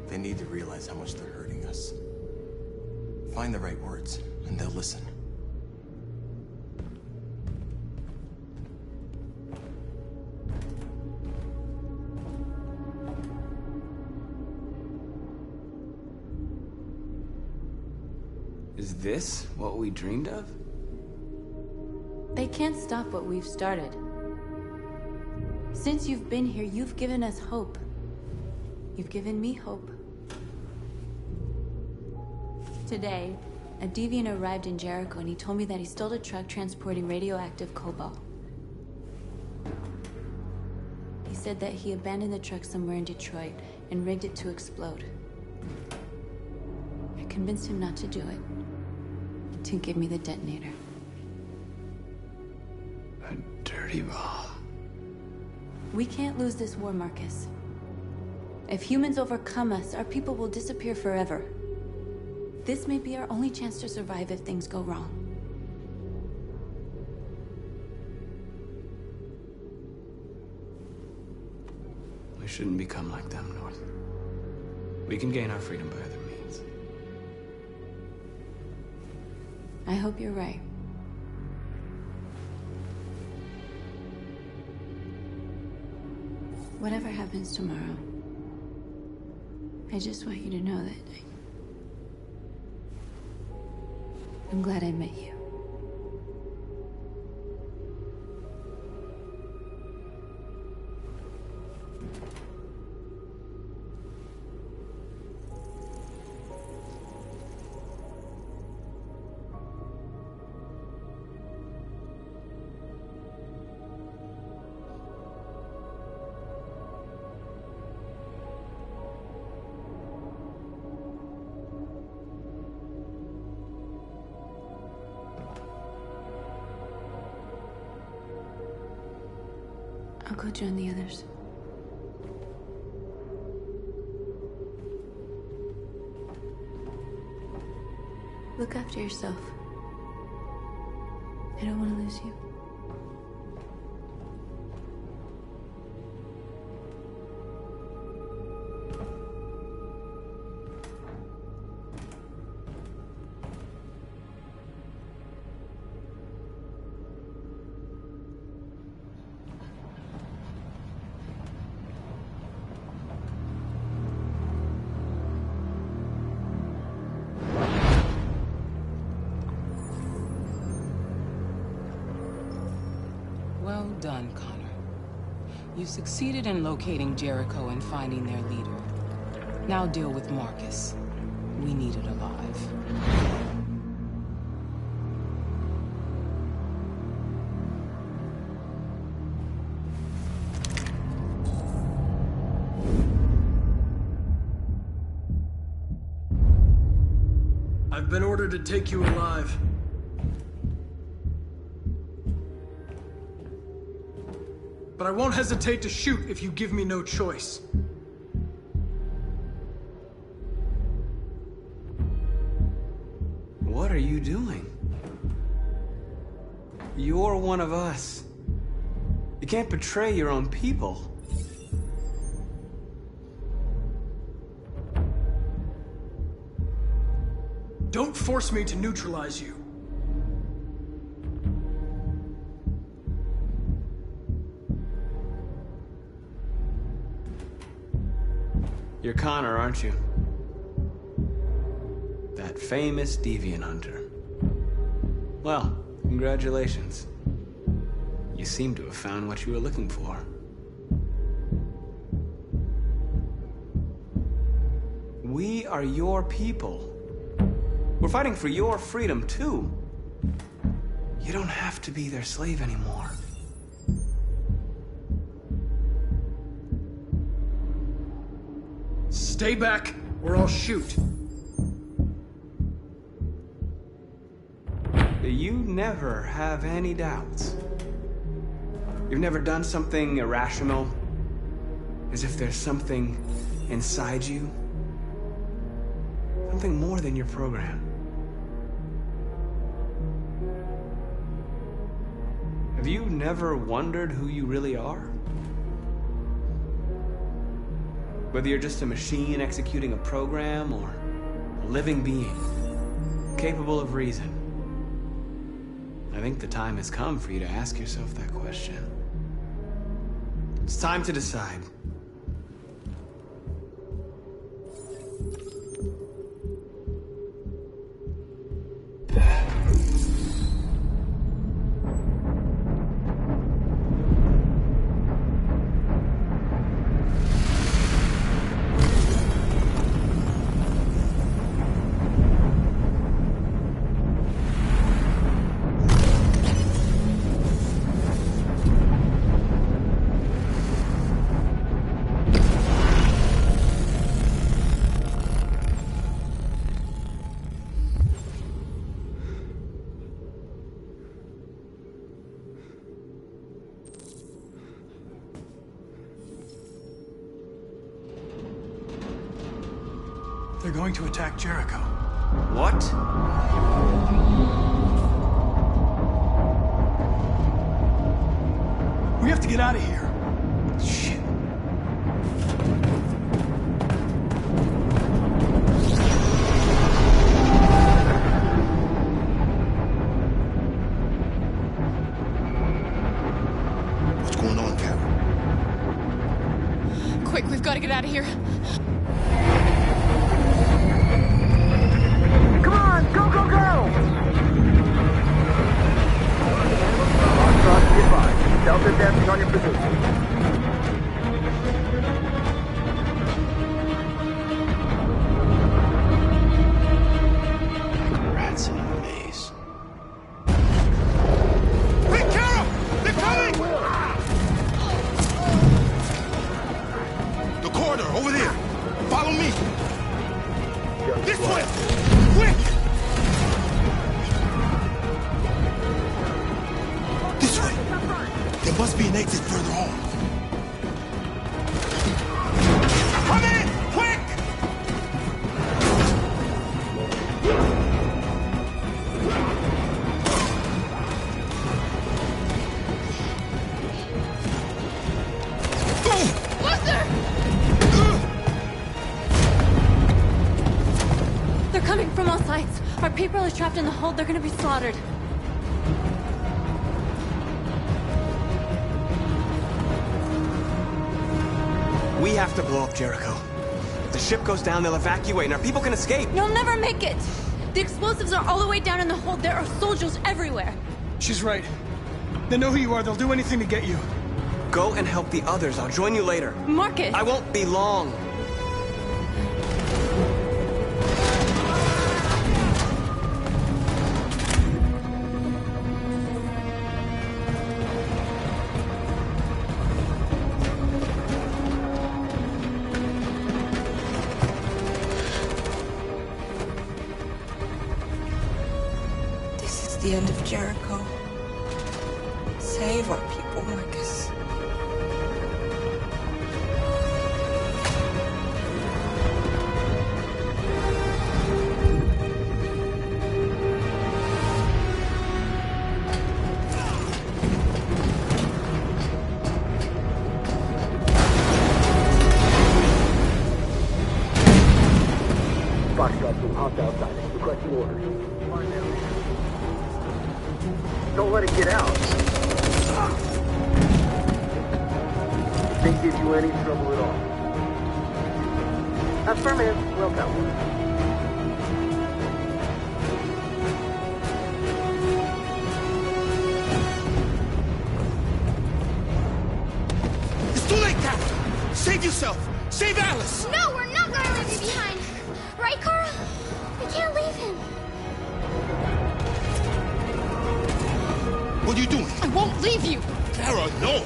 T: They need to realize how much they're hurting us. Find the right words, and they'll listen.
F: Is this what we dreamed of?
I: They can't stop what we've started. Since you've been here, you've given us hope. You've given me hope. Today, a deviant arrived in Jericho and he told me that he stole a truck transporting radioactive cobalt. He said that he abandoned the truck somewhere in Detroit and rigged it to explode. I convinced him not to do it, to give me the detonator.
F: A dirty ball.
I: We can't lose this war, Marcus. If humans overcome us, our people will disappear forever. This may be our only chance to survive if things go wrong.
F: We shouldn't become like them, North. We can gain our freedom by other means.
I: I hope you're right. Whatever happens tomorrow, I just want you to know that I'm glad I met you. I'll go join the others. Look after yourself. I don't want to lose you.
K: Well done, Connor. You succeeded in locating Jericho and finding their leader. Now deal with Marcus. We need it alive.
A: I've been ordered to take you alive. But I won't hesitate to shoot if you give me no choice.
F: What are you doing? You're one of us. You can't betray your own people.
A: Don't force me to neutralize you.
F: You're Connor, aren't you? That famous deviant hunter. Well, congratulations. You seem to have found what you were looking for. We are your people. We're fighting for your freedom, too. You don't have to be their slave anymore.
A: Stay back, or I'll shoot.
F: You never have any doubts. You've never done something irrational, as if there's something inside you, something more than your program. Have you never wondered who you really are? Whether you're just a machine executing a program or a living being, capable of reason. I think the time has come for you to ask yourself that question. It's time to decide.
A: They're going to attack Jericho.
F: What?
A: We have to get out of here. Shit.
Q: What's going on, Carol?
C: Quick, we've got to get out of here.
J: Come on, go, go, go! Foxtrot, be advised. Delta advancing on your position.
H: Rats in a maze.
Q: Quick, Carol! They're coming! The corridor, over there. Follow me. This way! Quick! This way! There must be an exit further on. Come in! Quick!
I: They're coming from all sides. Our people are trapped in the hold. They're gonna be slaughtered.
F: We have to blow up Jericho. If the ship goes down, they'll evacuate and our people can escape.
I: You'll never make it! The explosives are all the way down in the hold. There are soldiers everywhere.
A: She's right. They know who you are. They'll do anything to get you.
F: Go and help the others. I'll join you later.
I: Marcus!
F: I won't be long.
O: This is the end of Jericho. Save our people, Marcus.
J: Foxtrot, team, hop outside. Requesting orders. Don't let it get out. Didn't give you any trouble at all. Affirmative. Welcome.
Q: It's too late, Captain! Save yourself! Save Alice!
S: No, we're not gonna leave you behind. Right, Carl? We can't leave him.
Q: What are you doing?
C: I won't leave you.
Q: Kara, no!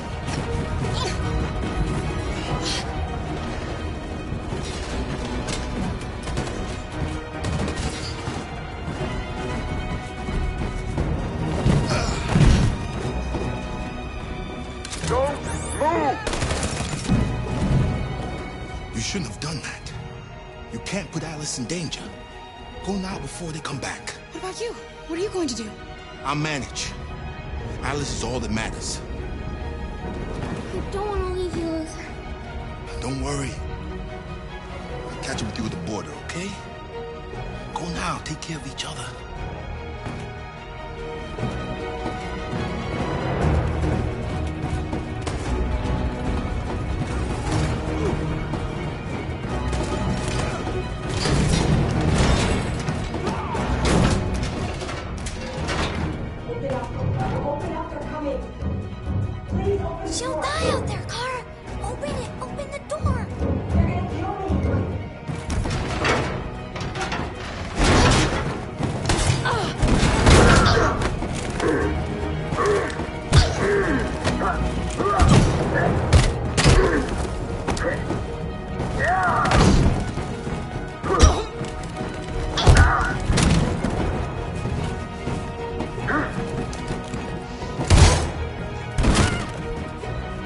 Q: shouldn't have done that. You can't put Alice in danger. Go now before they come back.
C: What about you? What are you going to do?
Q: I'll manage. Alice is all that matters.
S: I don't want to leave you, Luther.
Q: Don't worry. I'll catch up with you at the border, okay? Go now. Take care of each other.
S: She'll die out there, Kara. Open it. Open the door. They're gonna kill me.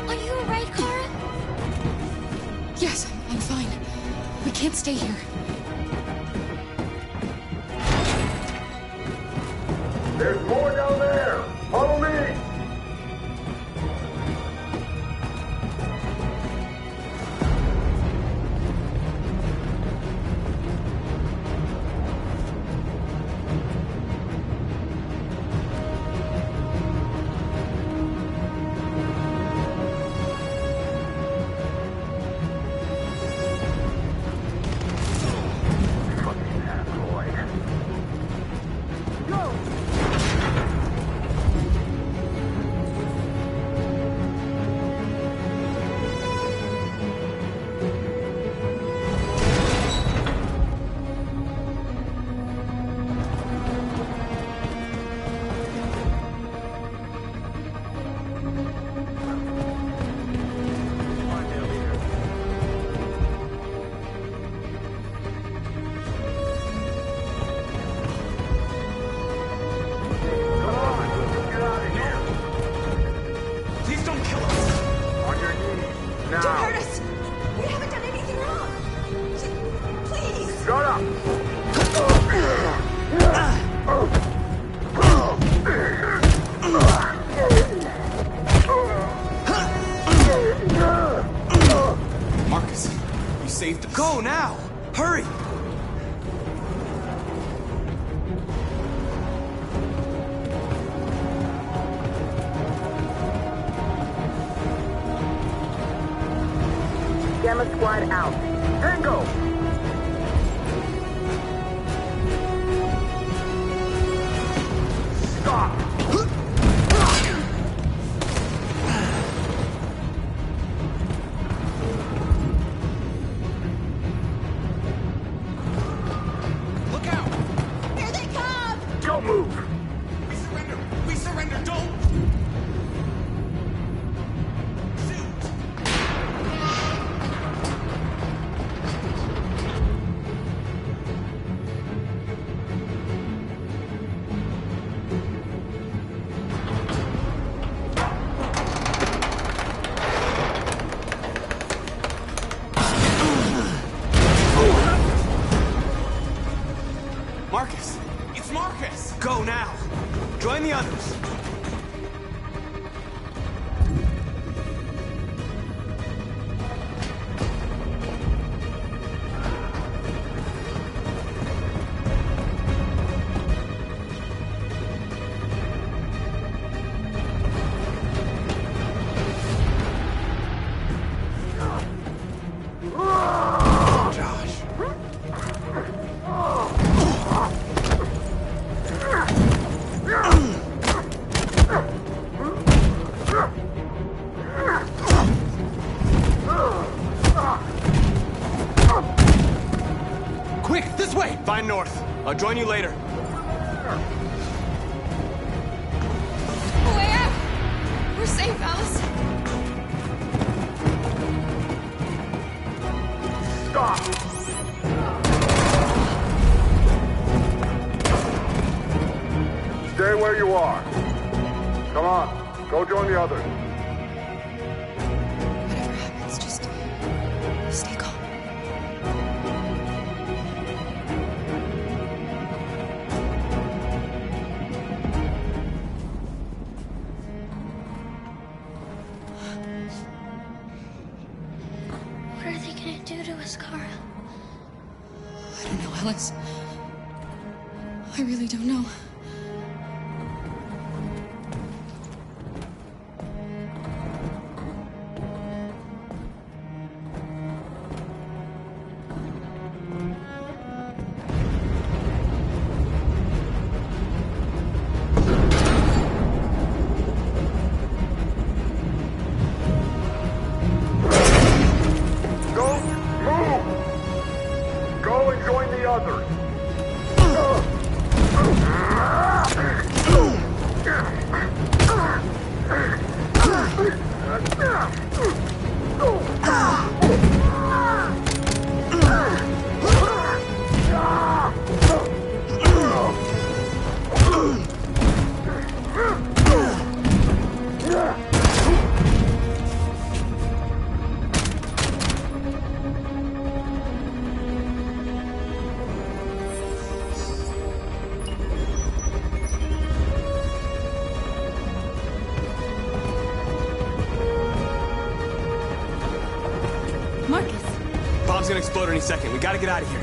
S: Are you alright, Kara?
C: Yes, I'm fine. We can't stay here.
N: There's more down there. Follow me.
S: Don't hurt us. We haven't done anything wrong. Please.
N: Shut up.
F: Marcus, you saved us. Go now! Hurry!
N: Gamma Squad out. Tango! Stop!
F: Look out!
S: Here they come!
N: Don't move!
F: We surrender! We surrender! Don't! Marcus! It's Marcus! Go now! Join the others! Quick, this way! Find north. I'll join you later.
C: Where? We're safe, Alice.
N: Stop! Stay where you are. Come on, go join the others.
C: Whatever happens, just stay calm.
S: are they gonna do to us, Kara?
C: I don't know, Alice. I really don't know.
F: Bomb's gonna explode any second. We gotta get out of here.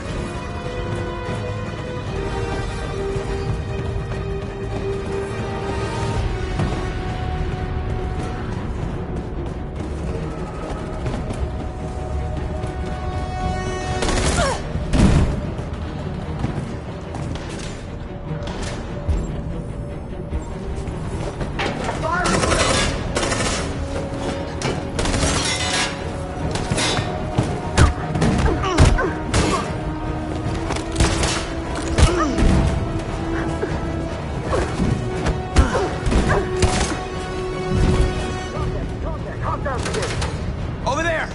F: Over there!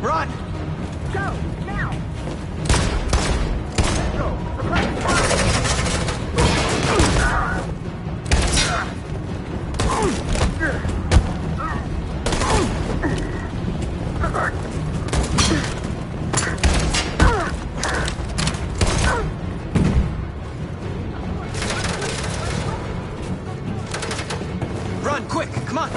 F: Run! Go! Now! Let's go! Run, quick! Come on!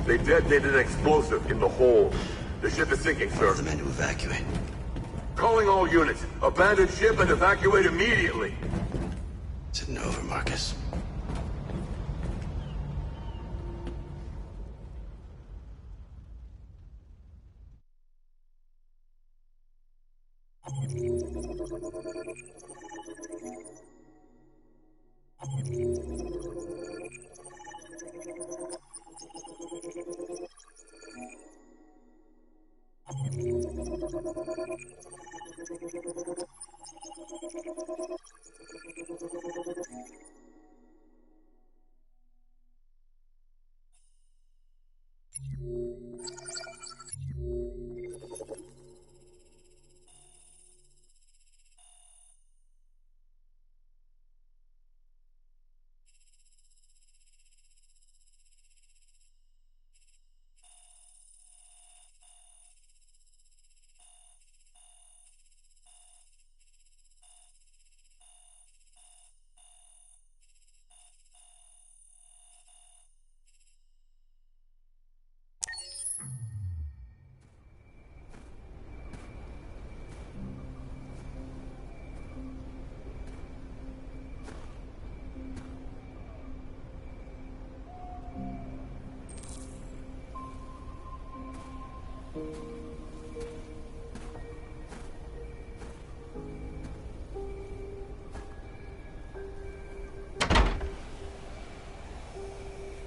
J: They detonated an explosive in the hold. The ship is sinking, sir.
H: Tell the men to evacuate.
J: Calling all units. Abandon ship and evacuate immediately.
H: Is it over, Marcus?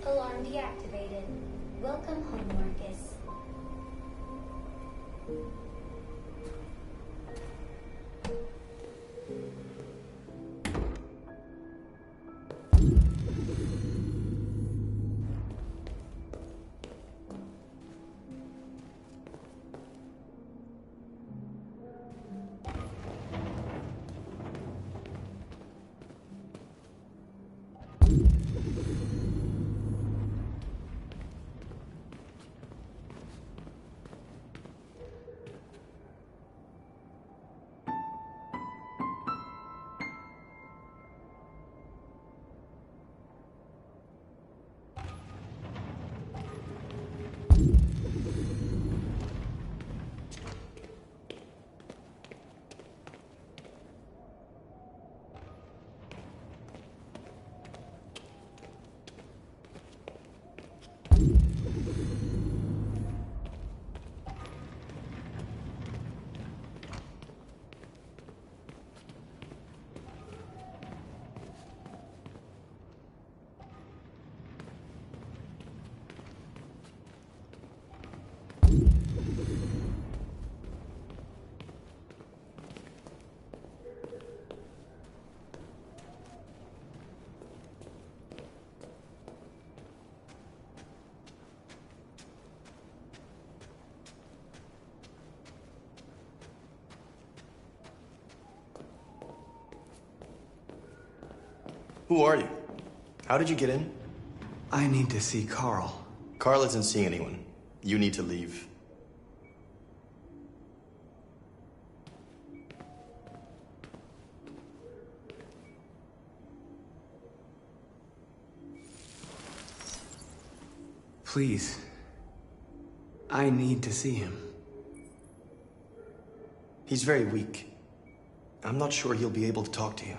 S: Alarm deactivated. Welcome home, Marcus.
T: Who are you? How did you get in?
F: I need to see Carl.
T: Carl isn't seeing anyone. You need to leave.
F: Please. I need to see him.
T: He's very weak. I'm not sure he'll be able to talk to you.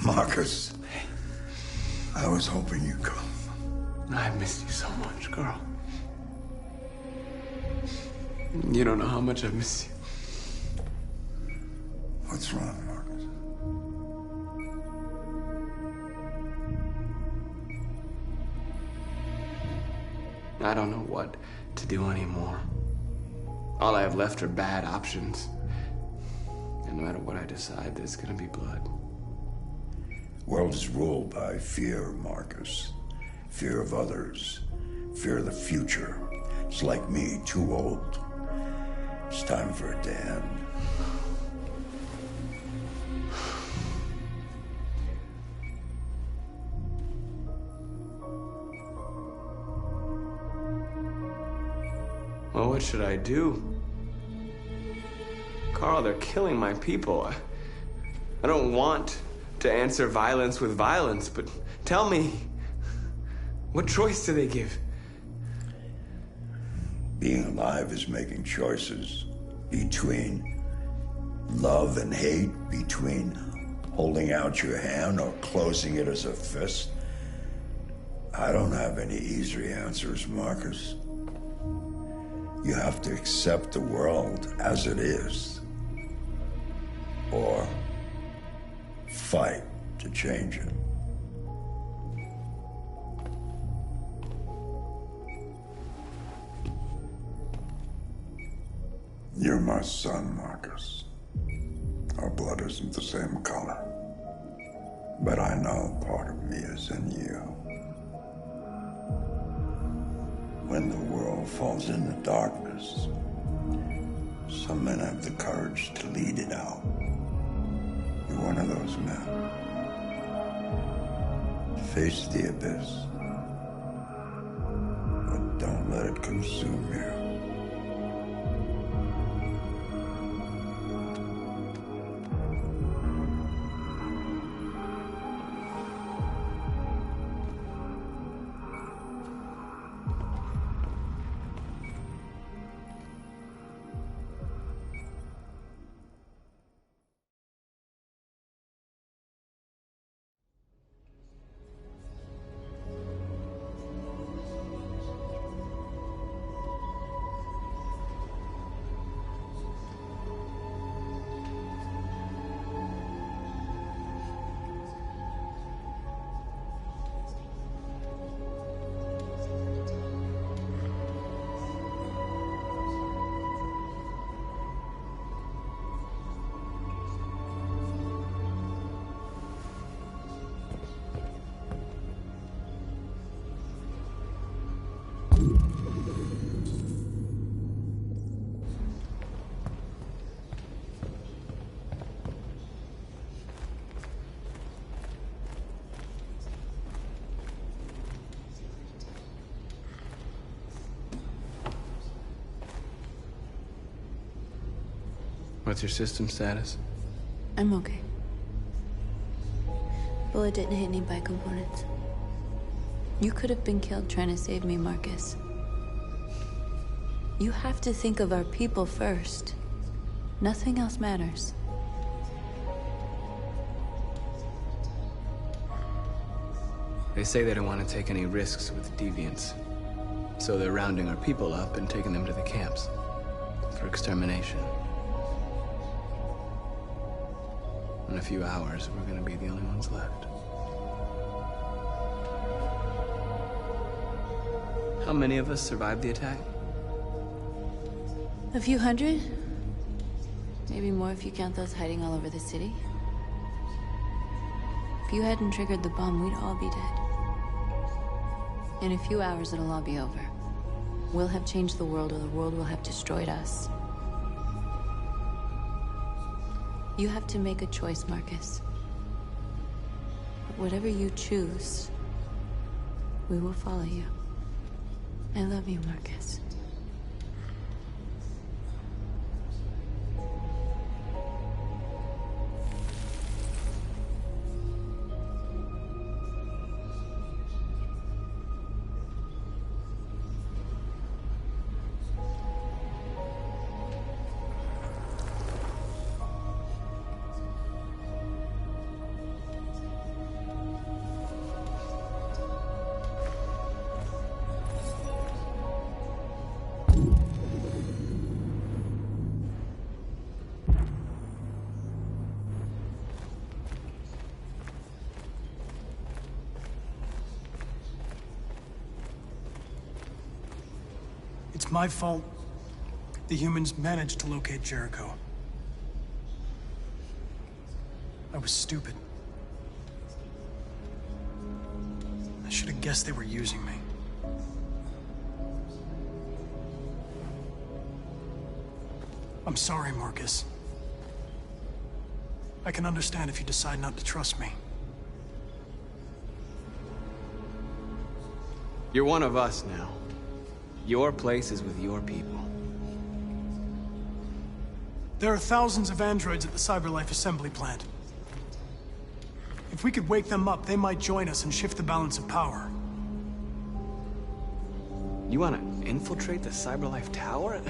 U: Marcus, I was hoping you'd come.
F: I've missed you so much, Carl. You don't know how much I've missed you.
U: What's wrong, Marcus?
F: I don't know what to do anymore. All I have left are bad options. And no matter what I decide, there's gonna be blood.
U: World is ruled by fear, Marcus. Fear of others. Fear of the future. It's like me, too old. It's time for it to end.
F: Well, what should I do? Carl, they're killing my people. I don't want to answer violence with violence, but tell me, what choice do they give?
U: Being alive is making choices between love and hate, between holding out your hand or closing it as a fist. I don't have any easy answers, Marcus. You have to accept the world as it is, or fight to change it. You're my son, Marcus. Our blood isn't the same color, but I know part of me is in you. When the world falls into darkness, some men have the courage to lead it out. You're one of those men. Face the abyss, but don't let it consume you.
F: What's your system status?
E: I'm okay. Bullet didn't hit any bicomponents. You could have been killed trying to save me, Marcus. You have to think of our people first. Nothing else matters.
F: They say they don't want to take any risks with deviants. So they're rounding our people up and taking them to the camps for extermination. In a few hours, we're gonna be the only ones left. How many of us survived the attack?
E: A few hundred?
I: Maybe more if you count those hiding all over the city. If you hadn't triggered the bomb, we'd all be dead. In a few hours, it'll all be over. We'll have changed the world, or the world will have destroyed us. You have to make a choice, Marcus. But whatever you choose, we will follow you. I love you, Marcus.
A: It's my fault the humans managed to locate Jericho. I was stupid. I should have guessed they were using me. I'm sorry, Marcus. I can understand if you decide not to trust me.
F: You're one of us now. Your place is with your people.
A: There are thousands of androids at the CyberLife assembly plant. If we could wake them up, they might join us and shift the balance of power.
F: You want to infiltrate the CyberLife tower?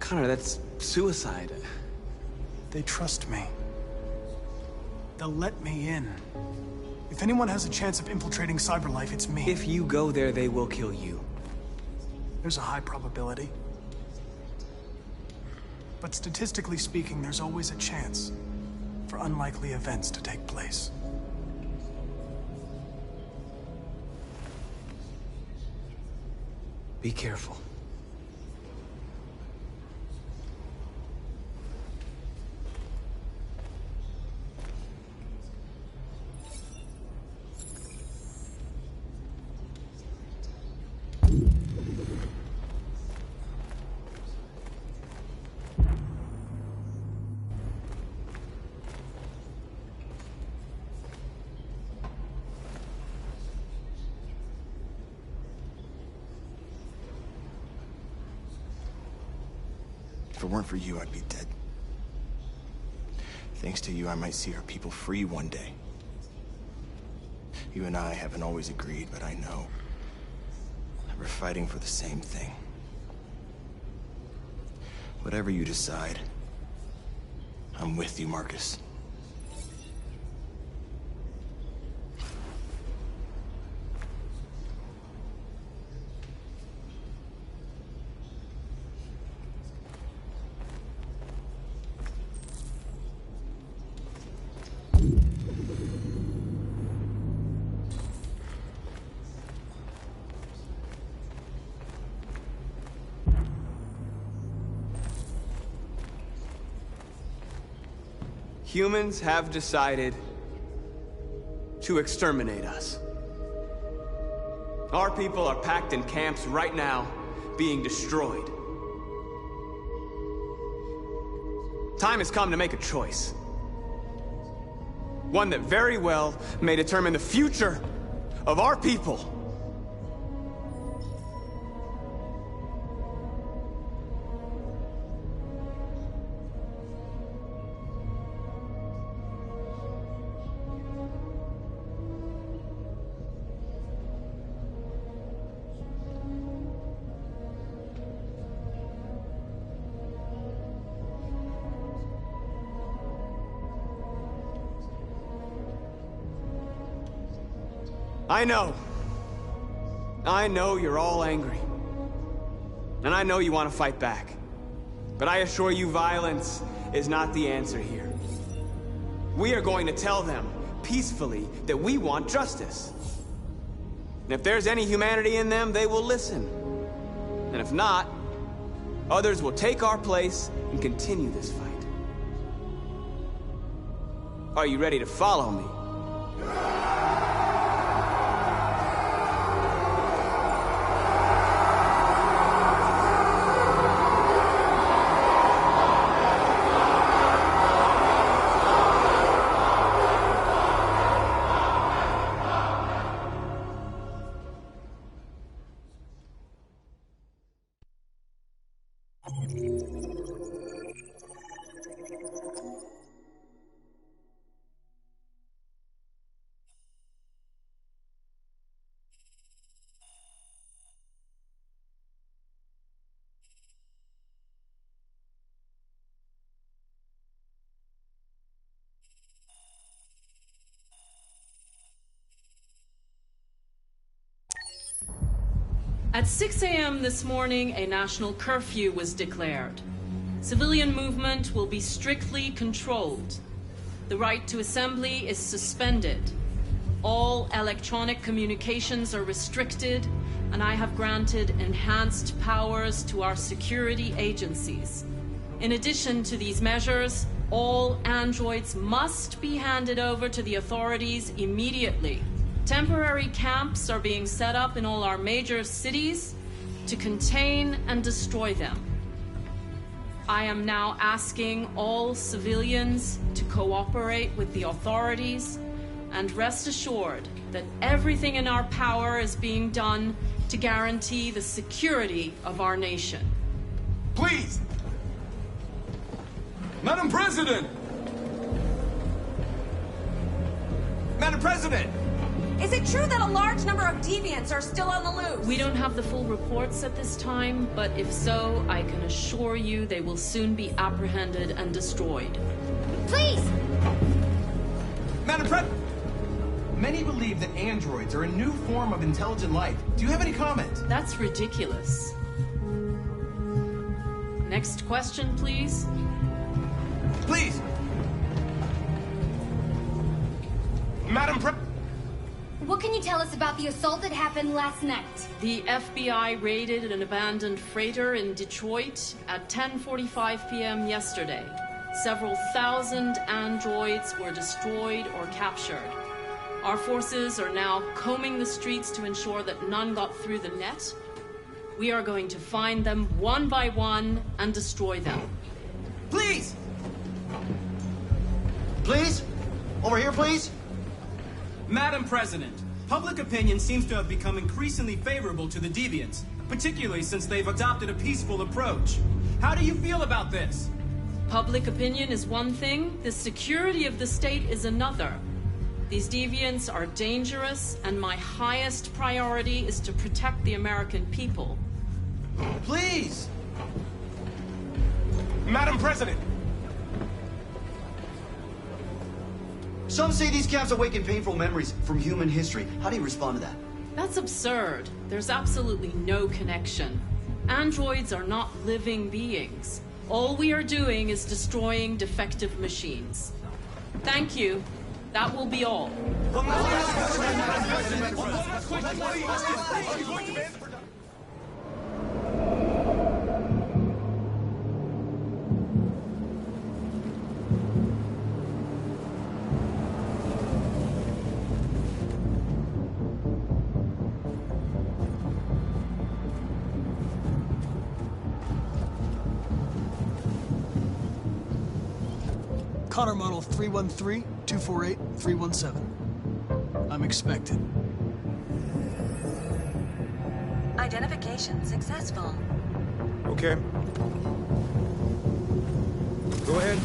F: Connor, that's suicide.
A: They trust me. They'll let me in. If anyone has a chance of infiltrating CyberLife, it's me.
F: If you go there, they will kill you.
A: There's a high probability. But statistically speaking, there's always a chance for unlikely events to take place.
F: Be careful.
T: If it weren't for you, I'd be dead. Thanks to you, I might see our people free one day. You and I haven't always agreed, but I know that we're fighting for the same thing. Whatever you decide, I'm with you, Marcus.
F: Humans have decided to exterminate us. Our people are packed in camps right now, being destroyed. Time has come to make a choice. One that very well may determine the future of our people. I know you're all angry. And I know you want to fight back. But I assure you, violence is not the answer here. We are going to tell them, peacefully, that we want justice. And if there's any humanity in them, they will listen. And if not, Others will take our place and continue this fight. Are you ready to follow me?
L: At 6 a.m. this morning, a national curfew was declared. Civilian movement will be strictly controlled. The right to assembly is suspended. All electronic communications are restricted, and I have granted enhanced powers to our security agencies. In addition to these measures, all androids must be handed over to the authorities immediately. Temporary camps are being set up in all our major cities to contain and destroy them. I am now asking all civilians to cooperate with the authorities and rest assured that everything in our power is being done to guarantee the security of our nation.
T: Please! Madam President! Madam President!
V: Is it true that a large number of deviants are still on the loose?
L: We don't have the full reports at this time, but if so, I can assure you they will soon be apprehended and destroyed.
V: Please!
T: Madam President! Many believe that androids are a new form of intelligent life. Do you have any comment?
L: That's ridiculous. Next question, please.
T: Please! Madam President!
S: What can you tell us about the assault that happened last night?
L: The FBI raided an abandoned freighter in Detroit at 10:45 p.m. yesterday. Several thousand androids were destroyed or captured. Our forces are now combing the streets to ensure that none got through the net. We are going to find them one by one and destroy them.
T: Please!
H: Please? Over here, please?
W: Madam President, public opinion seems to have become increasingly favorable to the deviants, particularly since they've adopted a peaceful approach. How do you feel about this?
L: Public opinion is one thing, the security of the state is another. These deviants are dangerous, and my highest priority is to protect the American people.
T: Please! Madam President!
H: Some say these camps awaken painful memories from human history. How do you respond to that?
L: That's absurd. There's absolutely no connection. Androids are not living beings. All we are doing is destroying defective machines. Thank you. That will be all.
A: Connor model 313-248-317. I'm expected.
V: Identification successful.
T: Okay. Go ahead.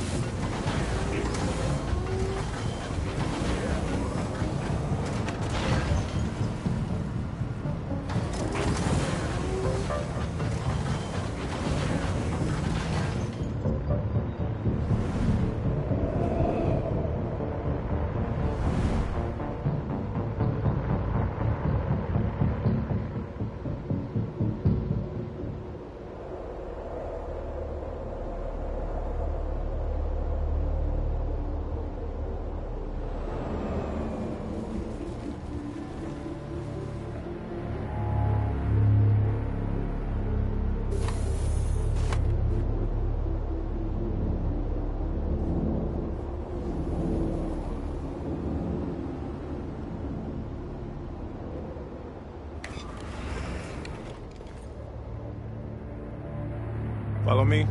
T: Follow me.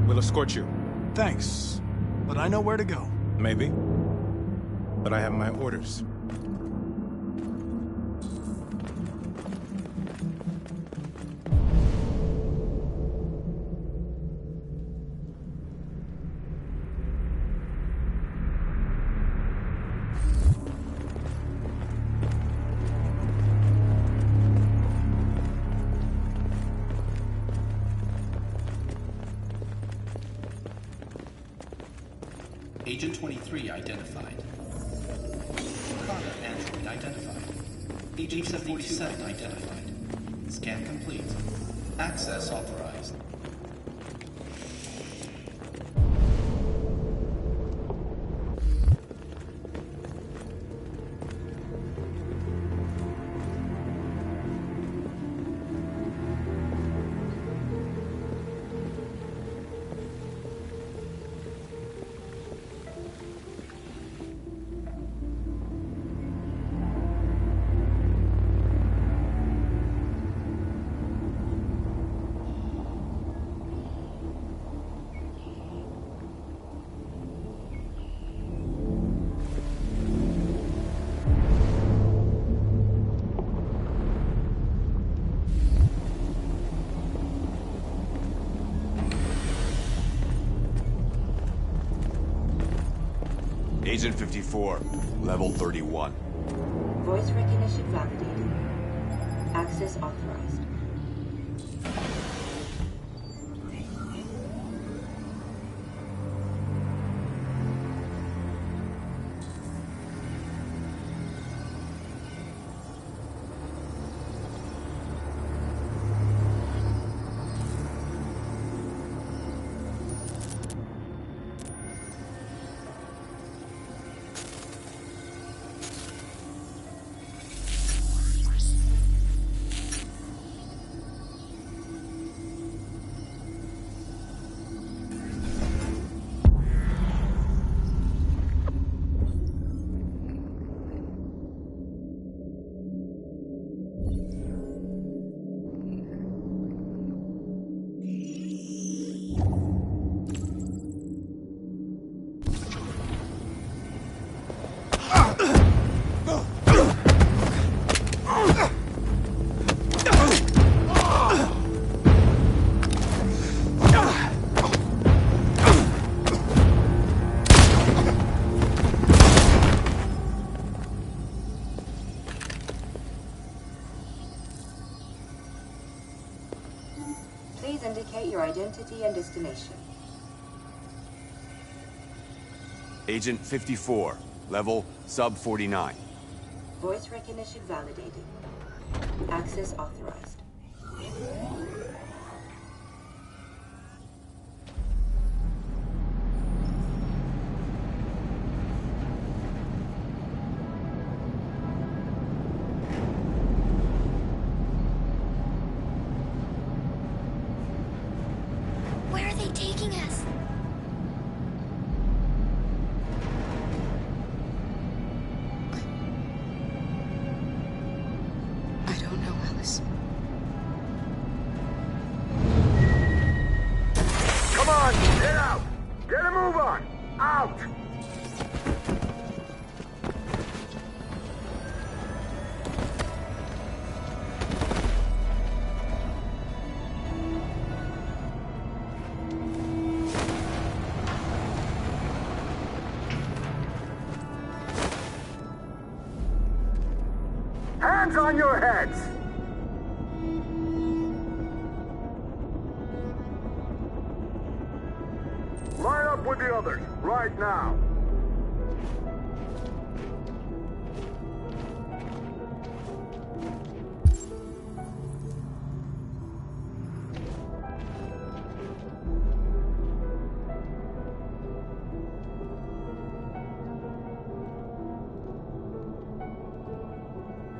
T: We'll escort you.
A: Thanks, but I know where to go.
T: Maybe. But I have my orders.
B: Agent 23 identified. Carter android identified. Agent 47 identified. Scan complete. Access authorized.
D: Agent 54, level 31.
M: Voice recognition validated. Access authorized. Please indicate your identity and destination.
D: Agent 54, level sub 49.
M: Voice recognition validated. Access authorized.
S: Where are they taking us?
C: I don't know, Alice.
J: Come on, get out! Get a move on! Out! Hands on your heads! Line up with the others, right now.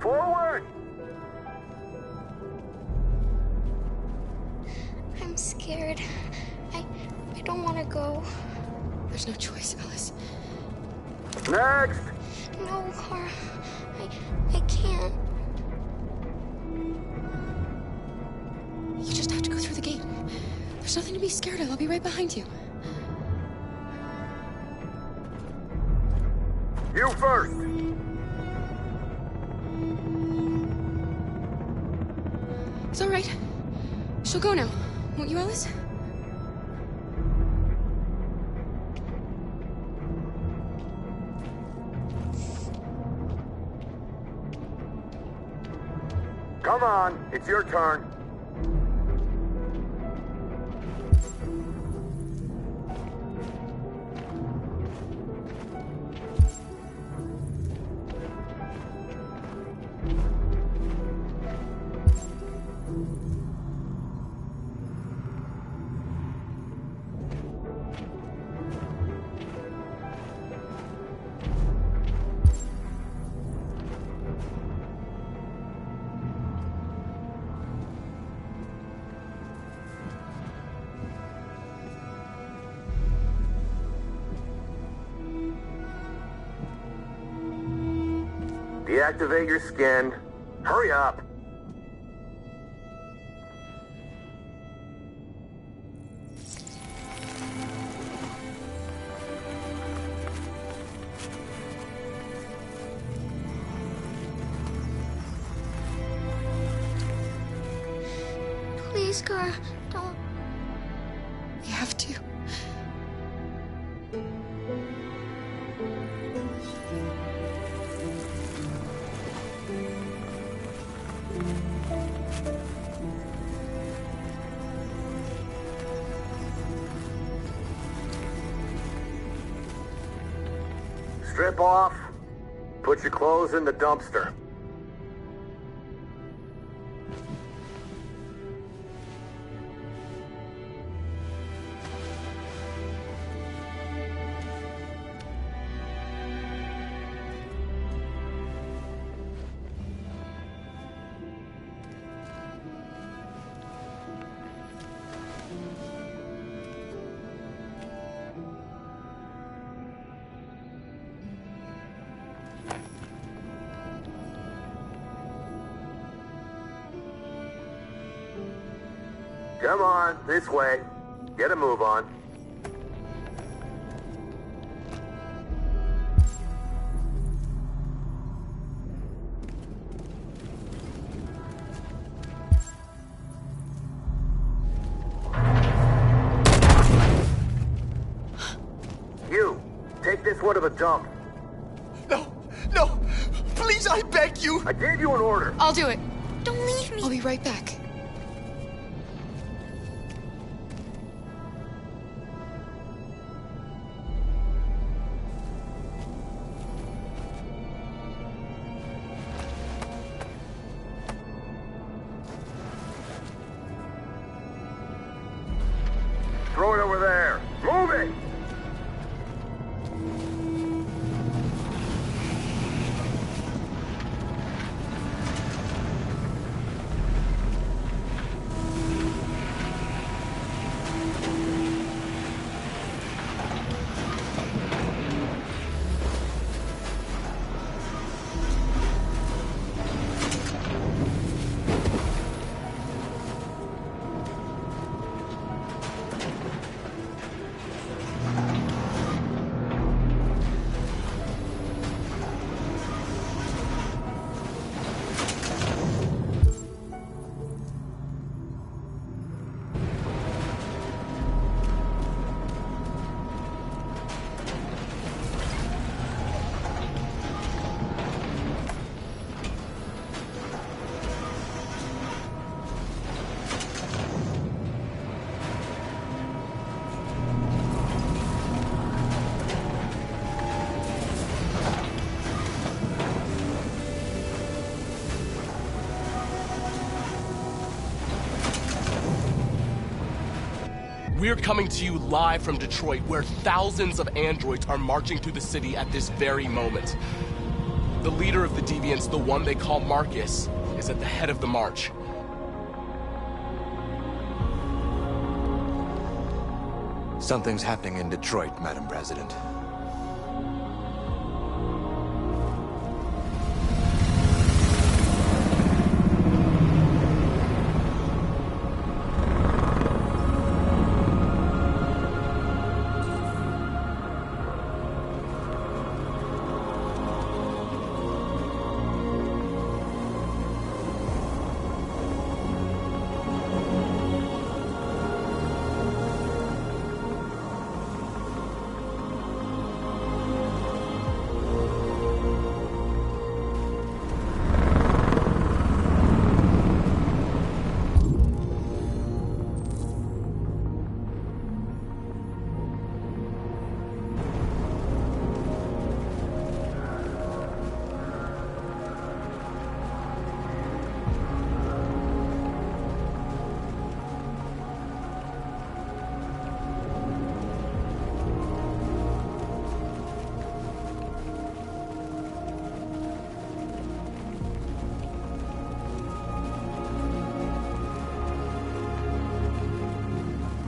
J: Forward!
S: I'm scared. I don't want to go.
C: There's no choice, Alice.
J: Next!
S: No, Cora. I can't.
C: You just have to go through the gate. There's There's nothing to be scared of. I'll be right behind you.
J: You first!
C: It's all right. She'll go now. Won't you, Alice?
J: Come on, it's your turn. Deactivate your skin. Hurry up.
S: Please, Kara, don't.
C: We have to.
J: Strip off. Put your clothes in the dumpster. Come on, this way. Get a move on. You, take this one to the dump.
Q: No! Please, I beg you!
J: I gave you an order.
C: I'll do it.
S: Don't leave me.
C: I'll be right back.
J: Throw it over there. Move it!
G: We're coming to you live from Detroit, where thousands of androids are marching through the city at this very moment. The leader of the Deviants, the one they call Marcus, is at the head of the march.
P: Something's happening in Detroit, Madam President.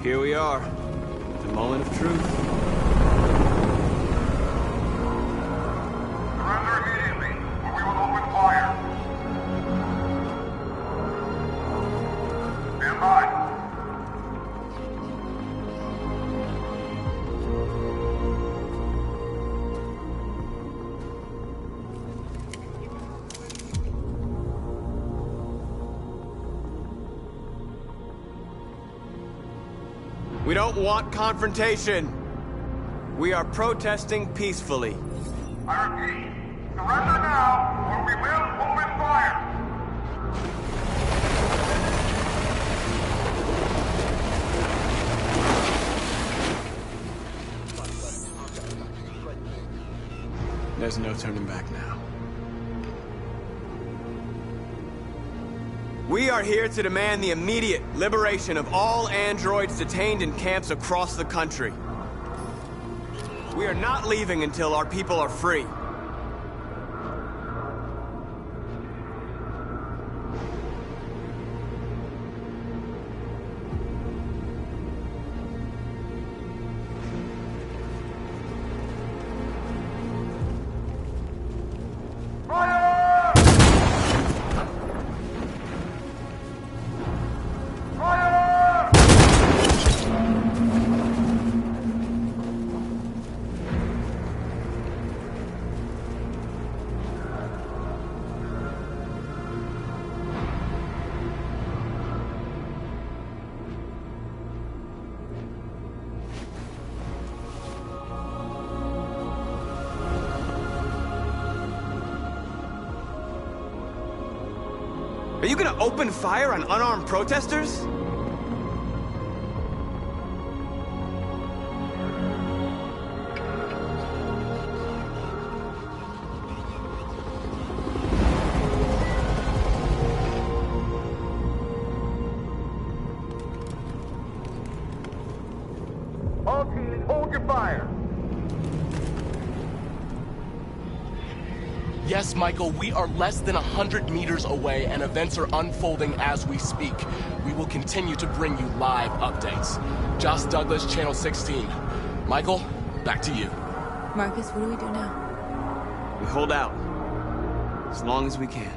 F: Here we are. The moment of truth.
J: Surrender immediately, or we will open fire. Stand by.
F: We don't want confrontation. We are protesting peacefully.
J: I repeat, surrender now, or we will open fire.
F: There's no turning back now. We are here to demand the immediate liberation of all androids detained in camps across the country. We are not leaving until our people are free. Are you gonna open fire on unarmed protesters?
J: All teams, hold your fire.
G: Yes, Michael, we are less than 100 meters away and events are unfolding as we speak. We will continue to bring you live updates. Josh Douglas, Channel 16. Michael, back to you.
E: Marcus, what do we do now?
F: We hold out. As long as we can.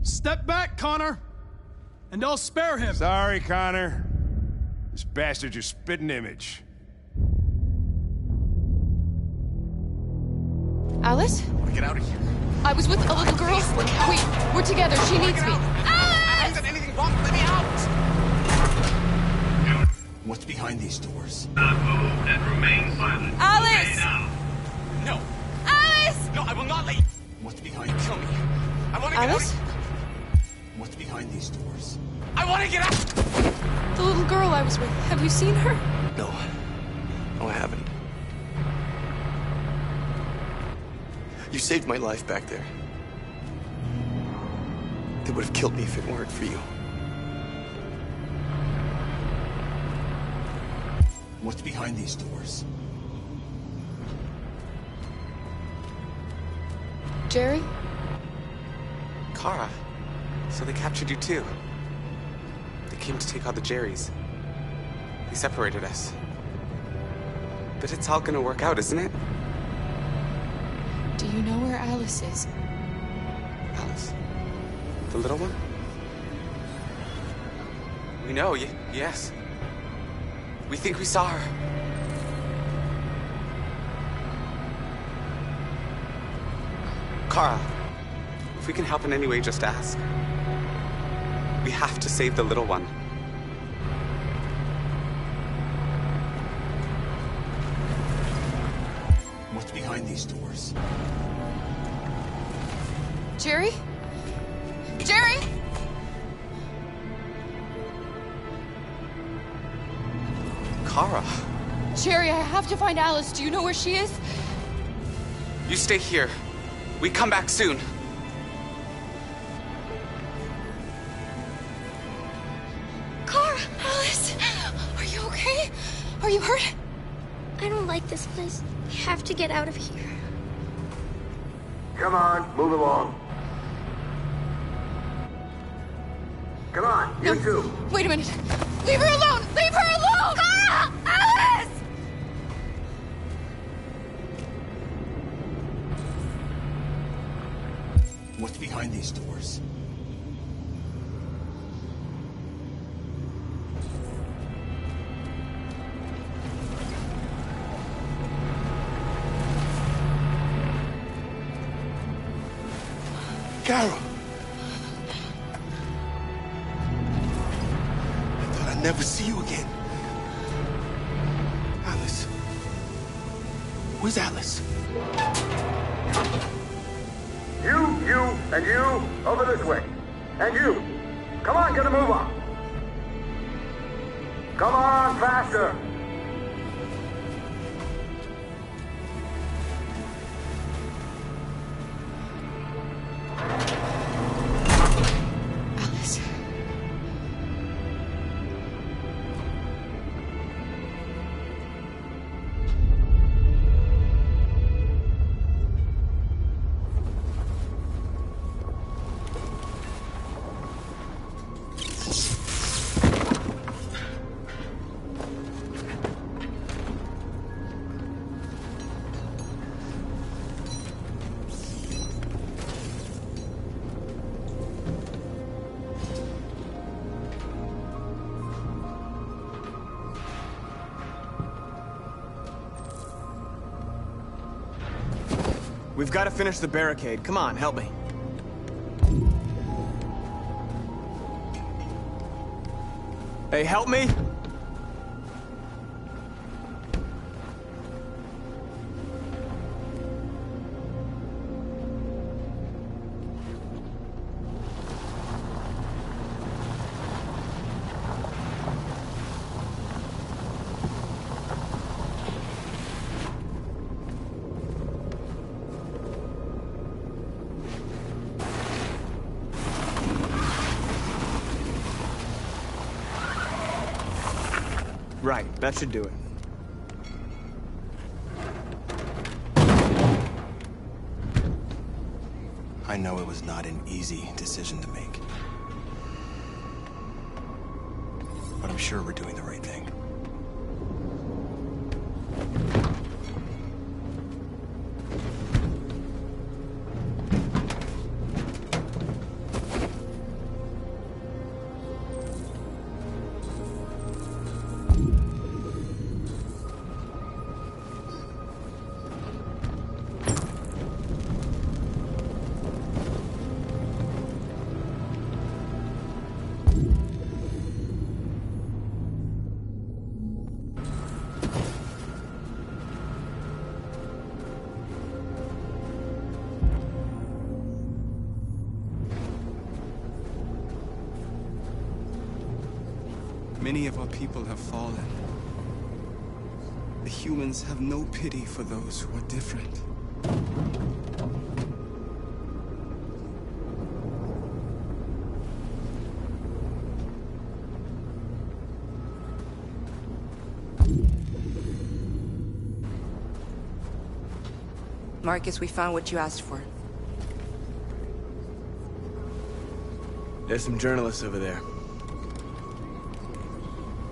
A: Step back, Connor! And I'll spare him.
K: Sorry, Connor. This bastard's your spitting image.
C: Alice?
G: Get out of here.
C: I was with a little girl. Wait, we're together. She needs me.
G: I haven't done anything wrong. Let me out!
Q: What's behind these doors?
J: Not move and remain silent.
V: Alice!
G: No.
V: Alice!
G: No, I will not let you.
Q: What's behind?
G: Kill me. I want to get
C: Alice?
G: out.
Q: What's behind these doors?
G: I want to get out.
C: The little girl I was with. Have you seen her?
P: No. No, I haven't. You saved my life back there. They would have killed me if it weren't for you.
Q: What's behind these doors?
C: Jerry?
P: Kara. So they captured you too. They
N: came to take all the Jerrys. They separated us. But it's all gonna work out, isn't it?
C: Do you know where Alice is?
N: Alice? The little one? We know, yes. We think we saw her. Kara, if we can help in any way, just ask. We have to save the little one.
Q: What's behind these doors?
C: Jerry? Jerry?
N: Kara.
C: Jerry, I have to find Alice. Do you know where she is?
N: You stay here. We come back soon.
C: Kara! Alice! Are you okay? Are you hurt?
S: I don't like this place. We have to get out of here.
J: Come on, move along. Come on, you two.
C: Wait a minute. Leave her alone! Leave her alone! Kara! Alice!
Q: What's behind these doors? Carol! I thought I'd never see you again. Alice. Where's Alice?
J: You, and you, over this way. And you. Come on, get a move on. Come on, faster.
C: Alice.
F: We've got to finish the barricade. Come on, help me. Hey, help me! Right, that should do it.
T: I know it was not an easy decision to make. But I'm sure we're doing the right thing.
O: Many of our people have fallen. The humans have no pity for those who are different.
R: Marcus, we found what you asked for.
F: There's some journalists over there.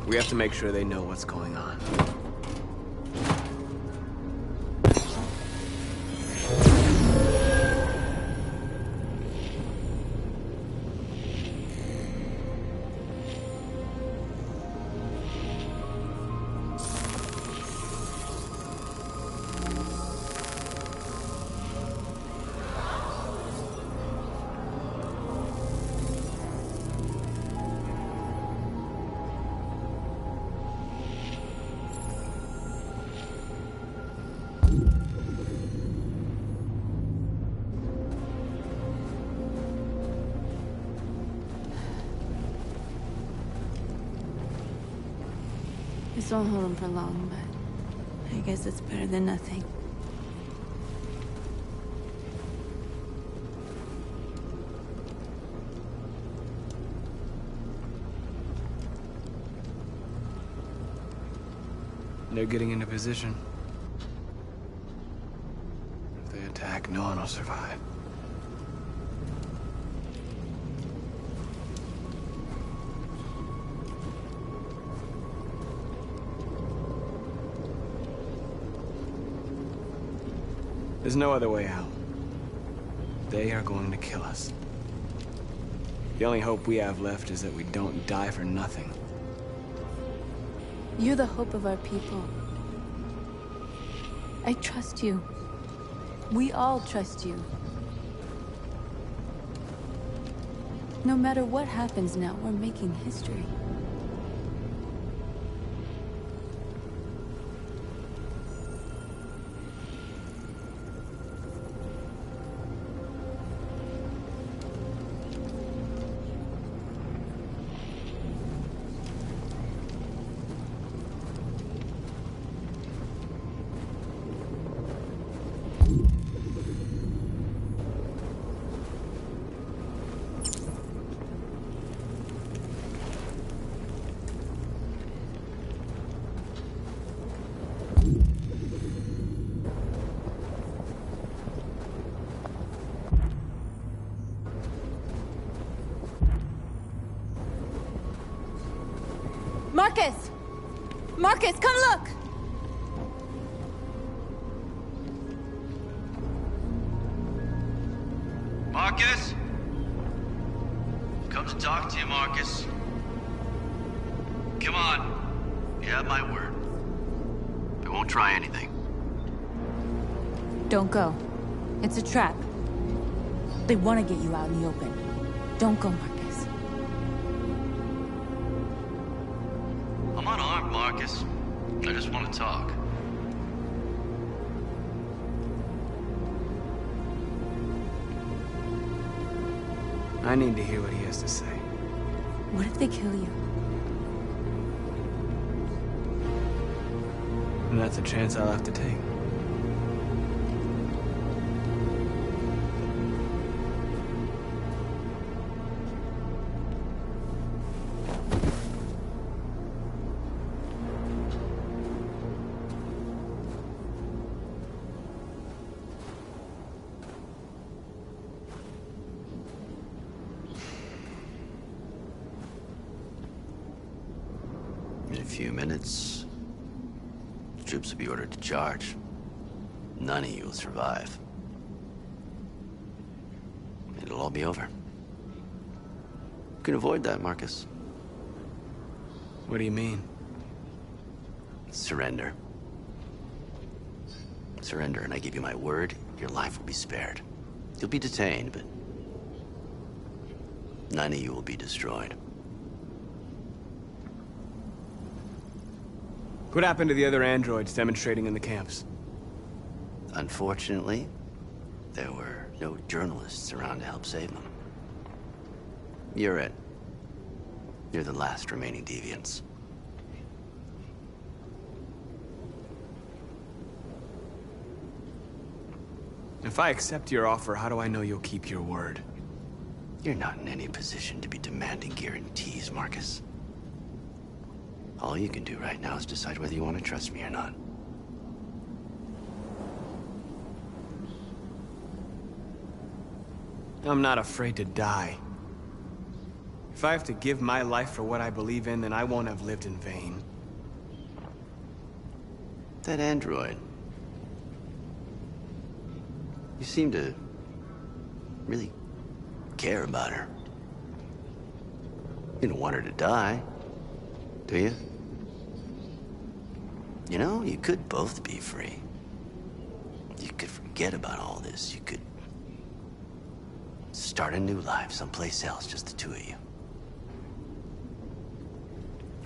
F: We have to make sure they know what's going on.
E: This won't hold him for long, but I guess it's better than nothing.
F: They're getting into position. If they attack, no one will survive. There's no other way out. They are going to kill us. The only hope we have left is that we don't die for nothing.
E: You're the hope of our people. I trust you. We all trust you. No matter what happens now, we're making history. Marcus! Marcus, come look!
I: Marcus? Come to talk to you, Marcus. Come on. You have my word. I won't try anything.
E: Don't go. It's a trap. They want to get you out in the open. Don't go, Marcus.
I: I'm unarmed, Marcus. I just want to talk.
F: I need to hear what he has to say.
E: What if they kill you?
F: And that's a chance I'll have to take.
I: In a few minutes, troops will be ordered to charge. None of you will survive. It'll all be over. You can avoid that, Marcus.
F: What do you mean?
I: Surrender. Surrender, and I give you my word, your life will be spared. You'll be detained, but none of you will be destroyed.
F: What happened to the other androids demonstrating in the camps?
I: Unfortunately, there were no journalists around to help save them. You're it. You're the last remaining deviants.
F: If I accept your offer, how do I know you'll keep your word?
I: You're not in any position to be demanding guarantees, Marcus. All you can do right now is decide whether you want to trust me or not.
F: I'm not afraid to die. If I have to give my life for what I believe in, then I won't have lived in vain.
I: That android. You seem to really care about her. You don't want her to die, do you? You know, you could both be free. You could forget about all this. You could start a new life someplace else, just the two of you.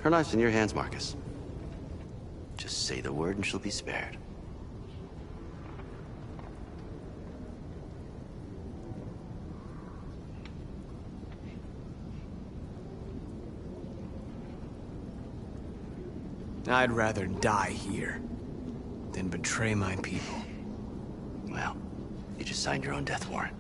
I: Her life's in your hands, Marcus. Just say the word and she'll be spared.
F: I'd rather die here than betray my people.
I: Well, you just signed your own death warrant.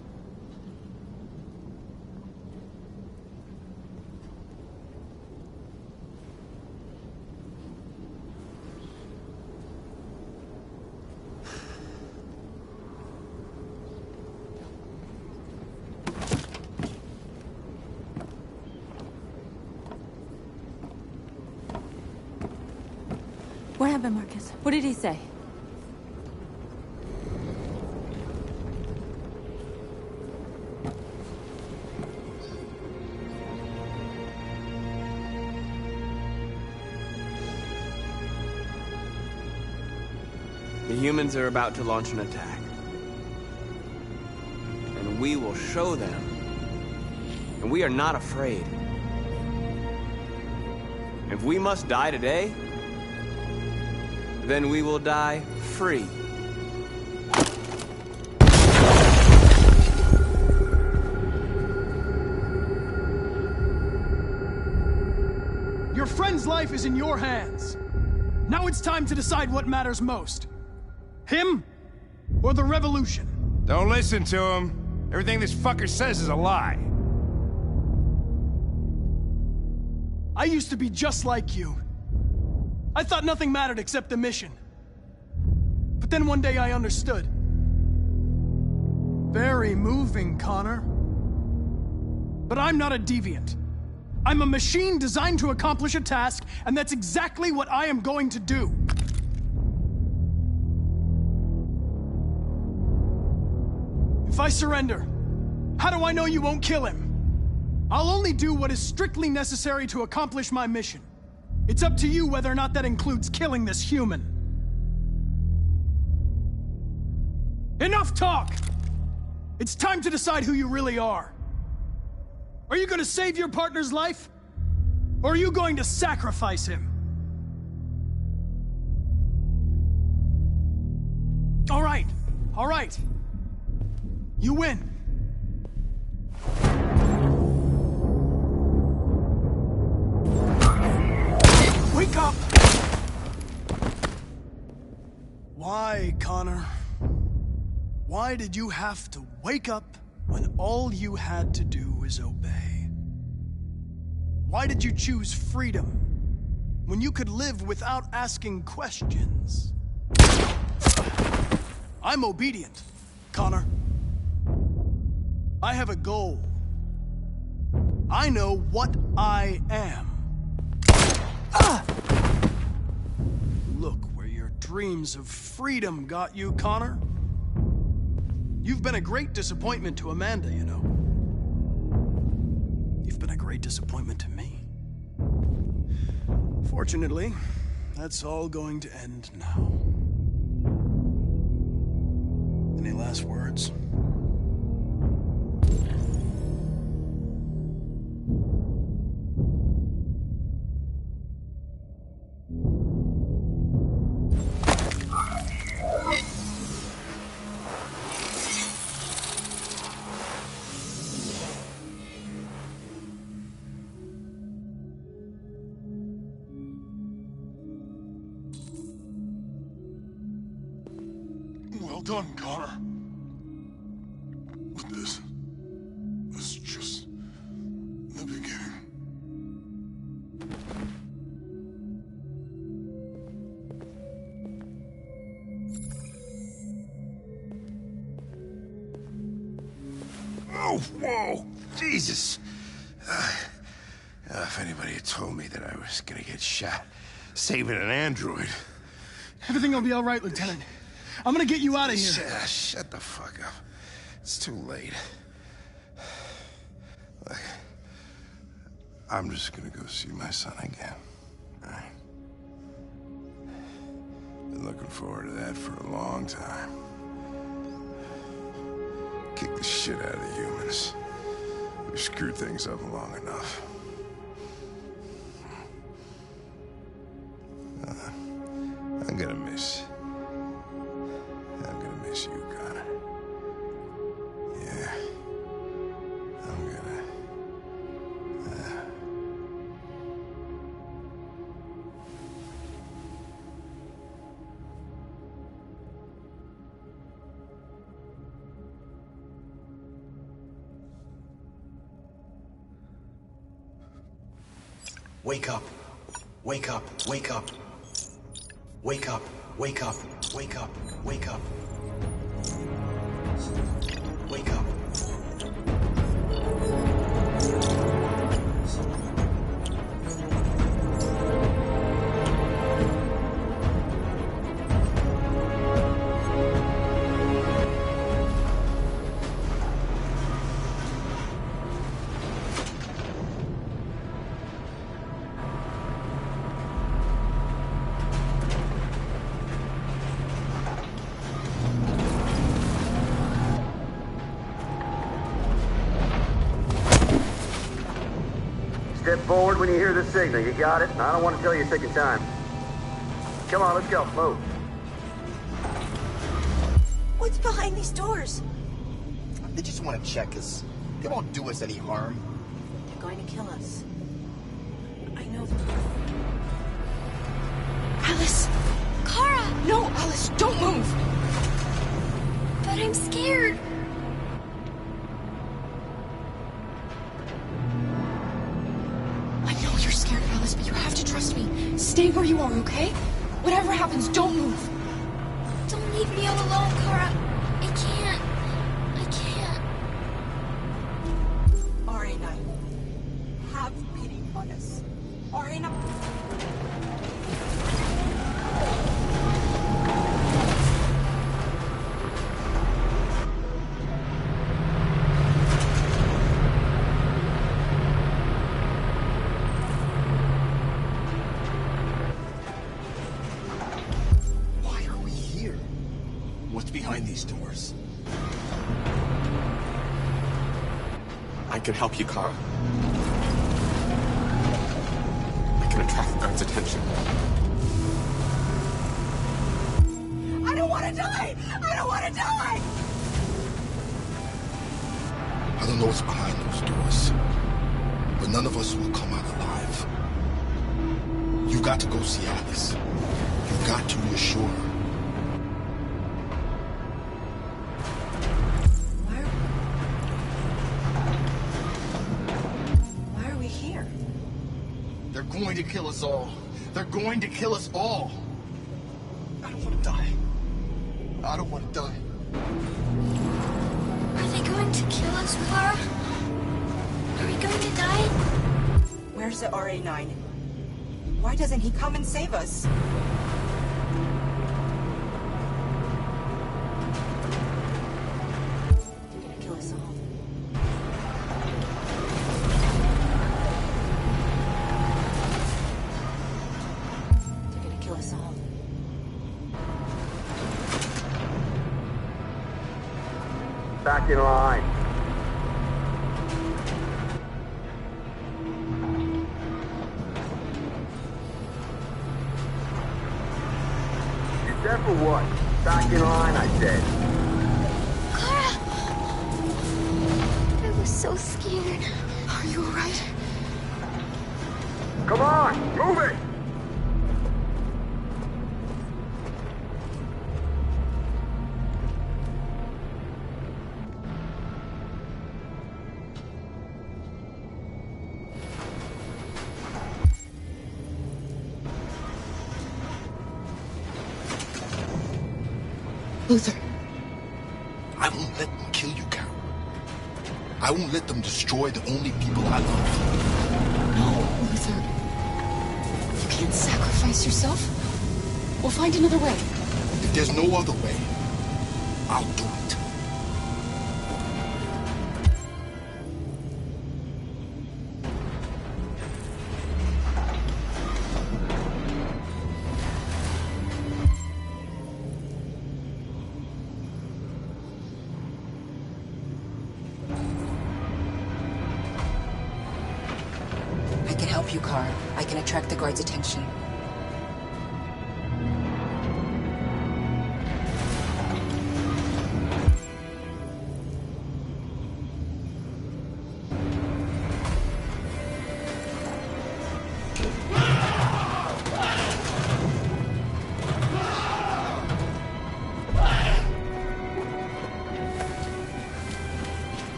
E: What happened, Marcus? What did he say?
F: The humans are about to launch an attack. And we will show them. And we are not afraid. If we must die today, then we will die free.
A: Your friend's life is in your hands. Now it's time to decide what matters most. Him or the revolution?
K: Don't listen to him. Everything this fucker says is a lie.
A: I used to be just like you. I thought nothing mattered except the mission. But then one day I understood. Very moving, Connor. But I'm not a deviant. I'm a machine designed to accomplish a task, and that's exactly what I am going to do. If I surrender, how do I know you won't kill him? I'll only do what is strictly necessary to accomplish my mission. It's up to you whether or not that includes killing this human. Enough talk! It's time to decide who you really are. Are you going to save your partner's life? Or are you going to sacrifice him? All right. You win. Wake up! Why, Connor? Why did you have to wake up when all you had to do was obey? Why did you choose freedom when you could live without asking questions? I'm obedient, Connor. I have a goal. I know what I am. Look where your dreams of freedom got you, Connor. You've been a great disappointment to Amanda, you know. You've been a great disappointment to me. Fortunately, that's all going to end now. Any last words?
Q: Well done, Connor. But this is just the beginning.
K: Oh, whoa! Jesus! If anybody had told me that I was gonna get shot saving an android.
A: Everything will be all right, Lieutenant. I'm gonna get you out of here.
K: Shut the fuck up. It's too late. Look, I'm just gonna go see my son again. All right? Been looking forward to that for a long time. Kick the shit out of the humans. We've screwed things up long enough. I'm gonna miss you, Connor. Yeah. I'm gonna...
I: Wake up. Wake up. Wake up. Wake up. Wake up. Wake up. Wake up. Wake up.
J: Step forward when you hear the signal. You got it? I don't want to tell you a second time. Come on, let's go. Move.
S: What's behind these doors?
I: They just want to check us. They won't do us any harm.
R: They're going to kill us. I know.
S: Alice! Kara! No, Alice, don't move! But I'm scared. I know you're scared, Alice, but you have to trust me. Stay where you are, okay? Whatever happens, don't move. Don't leave me all alone, Kara. I can't.
R: RA9. Have pity on us. RA9.
I: What's behind these doors?
N: I can help you, Kara. I can attract the guards' attention.
R: I don't want to die! I don't want to die!
Q: I don't know what's behind those doors, but none of us will come out alive. You got to go see Alice. You got to reassure her.
I: They're going to kill us all. They're going to kill us all. I don't want to die. I don't want to die.
S: Are they going to kill us, Kara? Are we going to die?
R: Where's the RA9? Why doesn't he come and save us? They're gonna kill us all. They're gonna kill us all.
J: Back in line. You deaf or what? Back in line, I said.
S: Kara! I was so scared. Are you alright?
J: Come on, move it!
Q: Luther. I won't let them kill you, Carol. I won't let them destroy the only people I love. No.
S: with her. You can't sacrifice yourself. We'll find another way.
Q: If there's no other way, I'll do it.
R: I can help you, Kara. I can attract the guard's attention.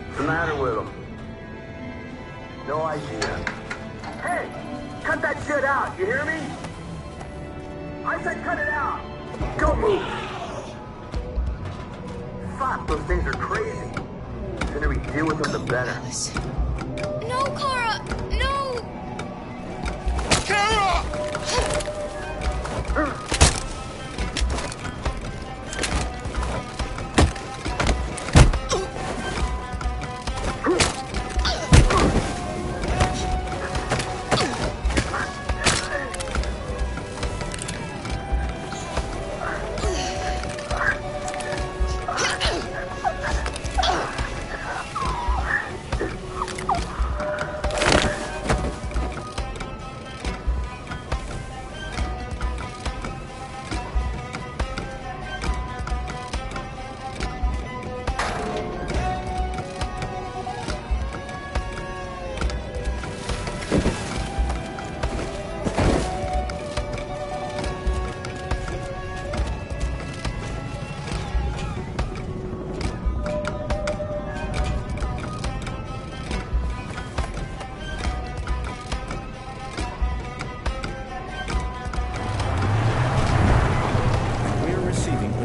J: What's the matter with him? No idea. Hey! Cut that shit out, you hear me? I said cut it out! Don't move! Fuck, those things are crazy. The sooner we deal with them, the better.
S: No, Kara! No!
J: Kara!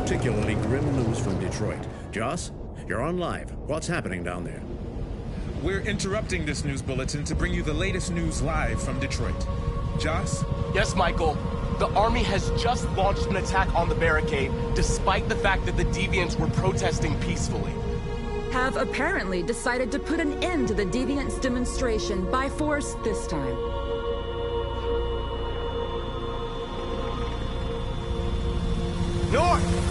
H: Particularly grim news from Detroit. Joss, you're on live. What's happening down there?
U: We're interrupting this news bulletin to bring you the latest news live from Detroit. Joss?
G: Yes, Michael. The army has just launched an attack on the barricade, despite the fact that the Deviants were protesting peacefully.
W: Have apparently decided to put an end to the Deviants' demonstration by force this time.
J: North!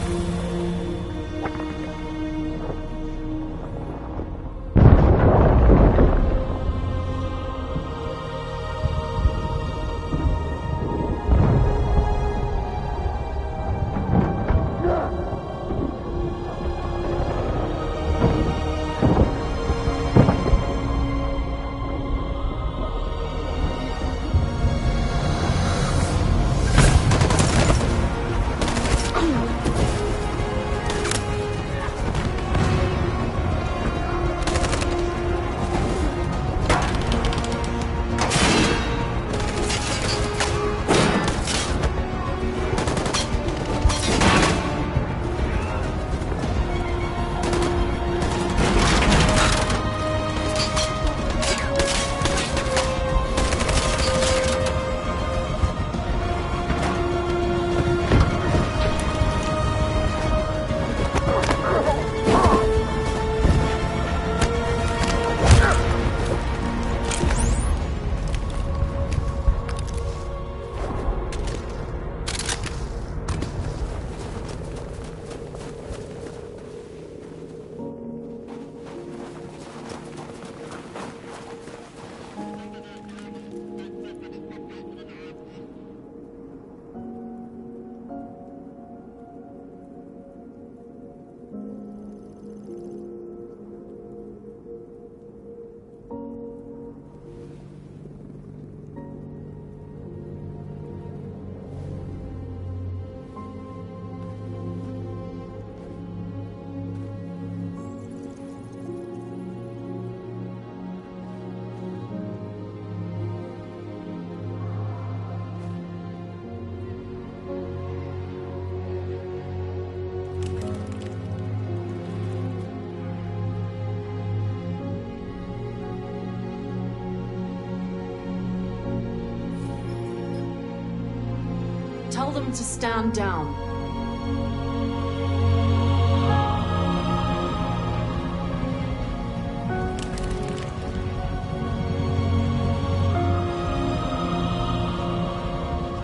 W: to stand down.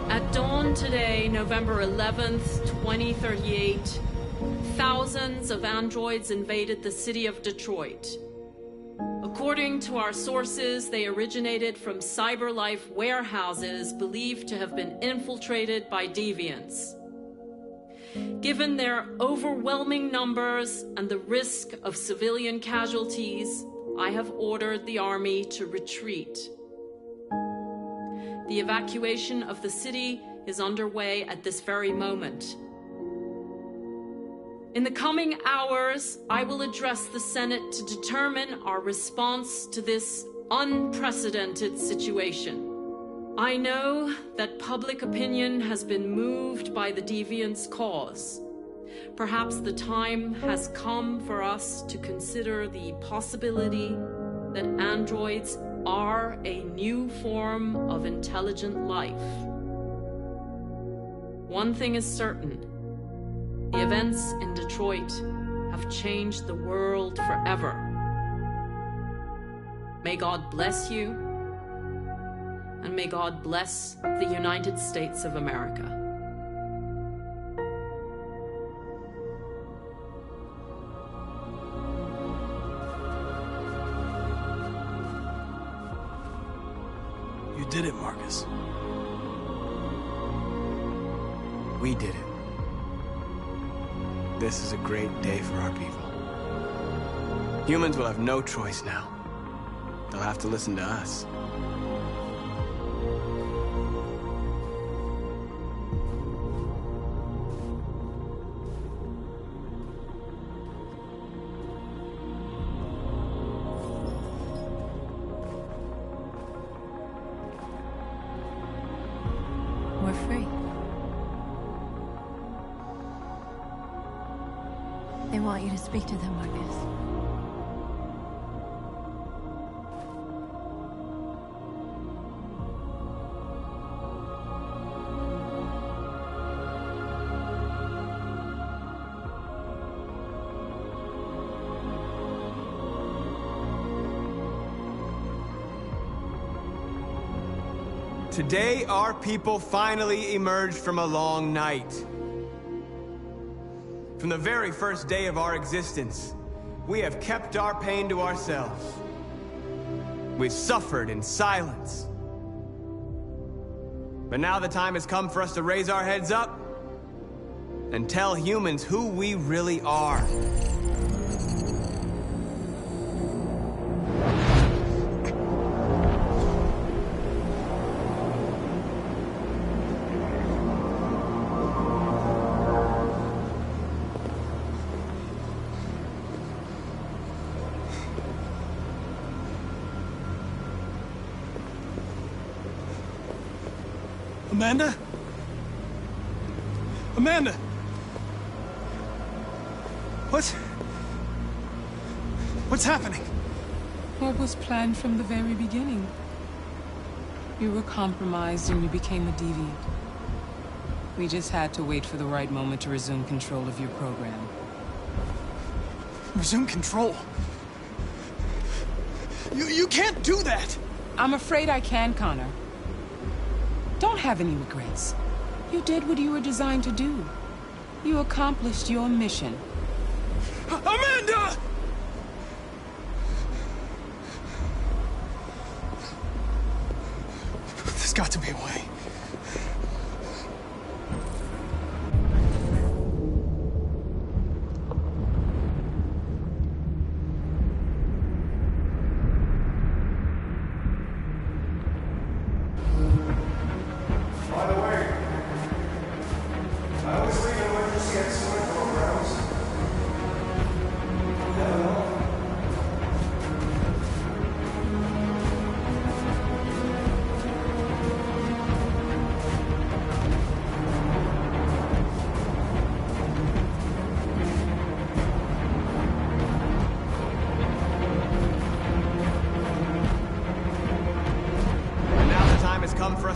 W: At dawn today, November 11th, 2038, thousands of androids invaded the city of Detroit. According to our sources, they originated from CyberLife warehouses believed to have been infiltrated by deviants. Given their overwhelming numbers and the risk of civilian casualties, I have ordered the army to retreat. The evacuation of the city is underway at this very moment. In the coming hours, I will address the Senate to determine our response to this unprecedented situation. I know that public opinion has been moved by the deviants' cause. Perhaps the time has come for us to consider the possibility that androids are a new form of intelligent life. One thing is certain. The events in Detroit have changed the world forever. May God bless you, and may God bless the United States of America.
A: You did it, Marcus.
F: We did it. This is a great day for our people. Humans will have no choice now. They'll have to listen to us.
E: We're free. They want you to speak to them, Marcus.
F: Today, our people finally emerged from a long night. From the very first day of our existence, we have kept our pain to ourselves. We've suffered in silence. But now the time has come for us to raise our heads up and tell humans who we really are.
A: Amanda? Amanda! What's happening?
B: What was planned from the very beginning? You were compromised and you became a deviant. We just had to wait for the right moment to resume control of your program.
A: Resume control? You can't do that!
B: I'm afraid I can, Connor. Don't have any regrets. You did what you were designed to do. You accomplished your mission.
A: Amanda! There's got to be a way.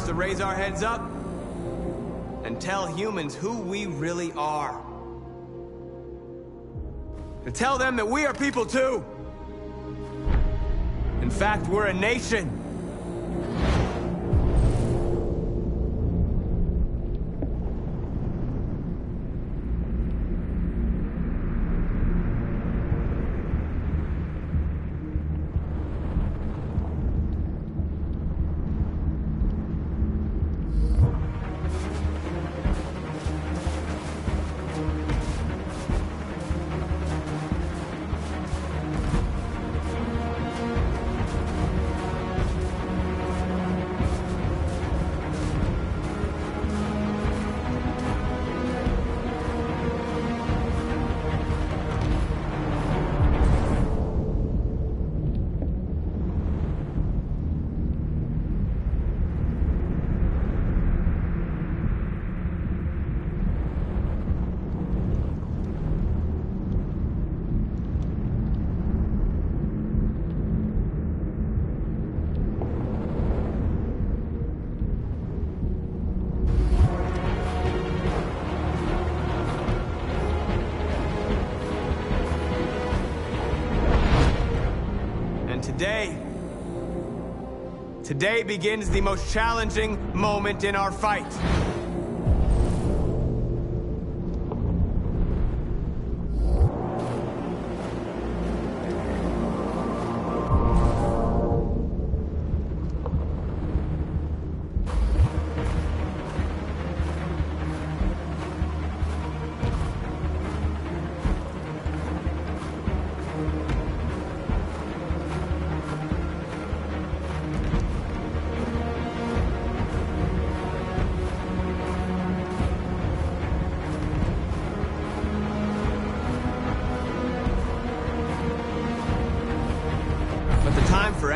F: To raise our heads up and tell humans who we really are. To tell them that we are people too. In fact, we're a nation. Today begins the most challenging moment in our fight.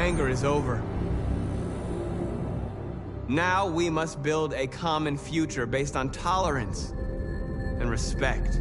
F: Anger is over. Now we must build a common future based on tolerance and respect.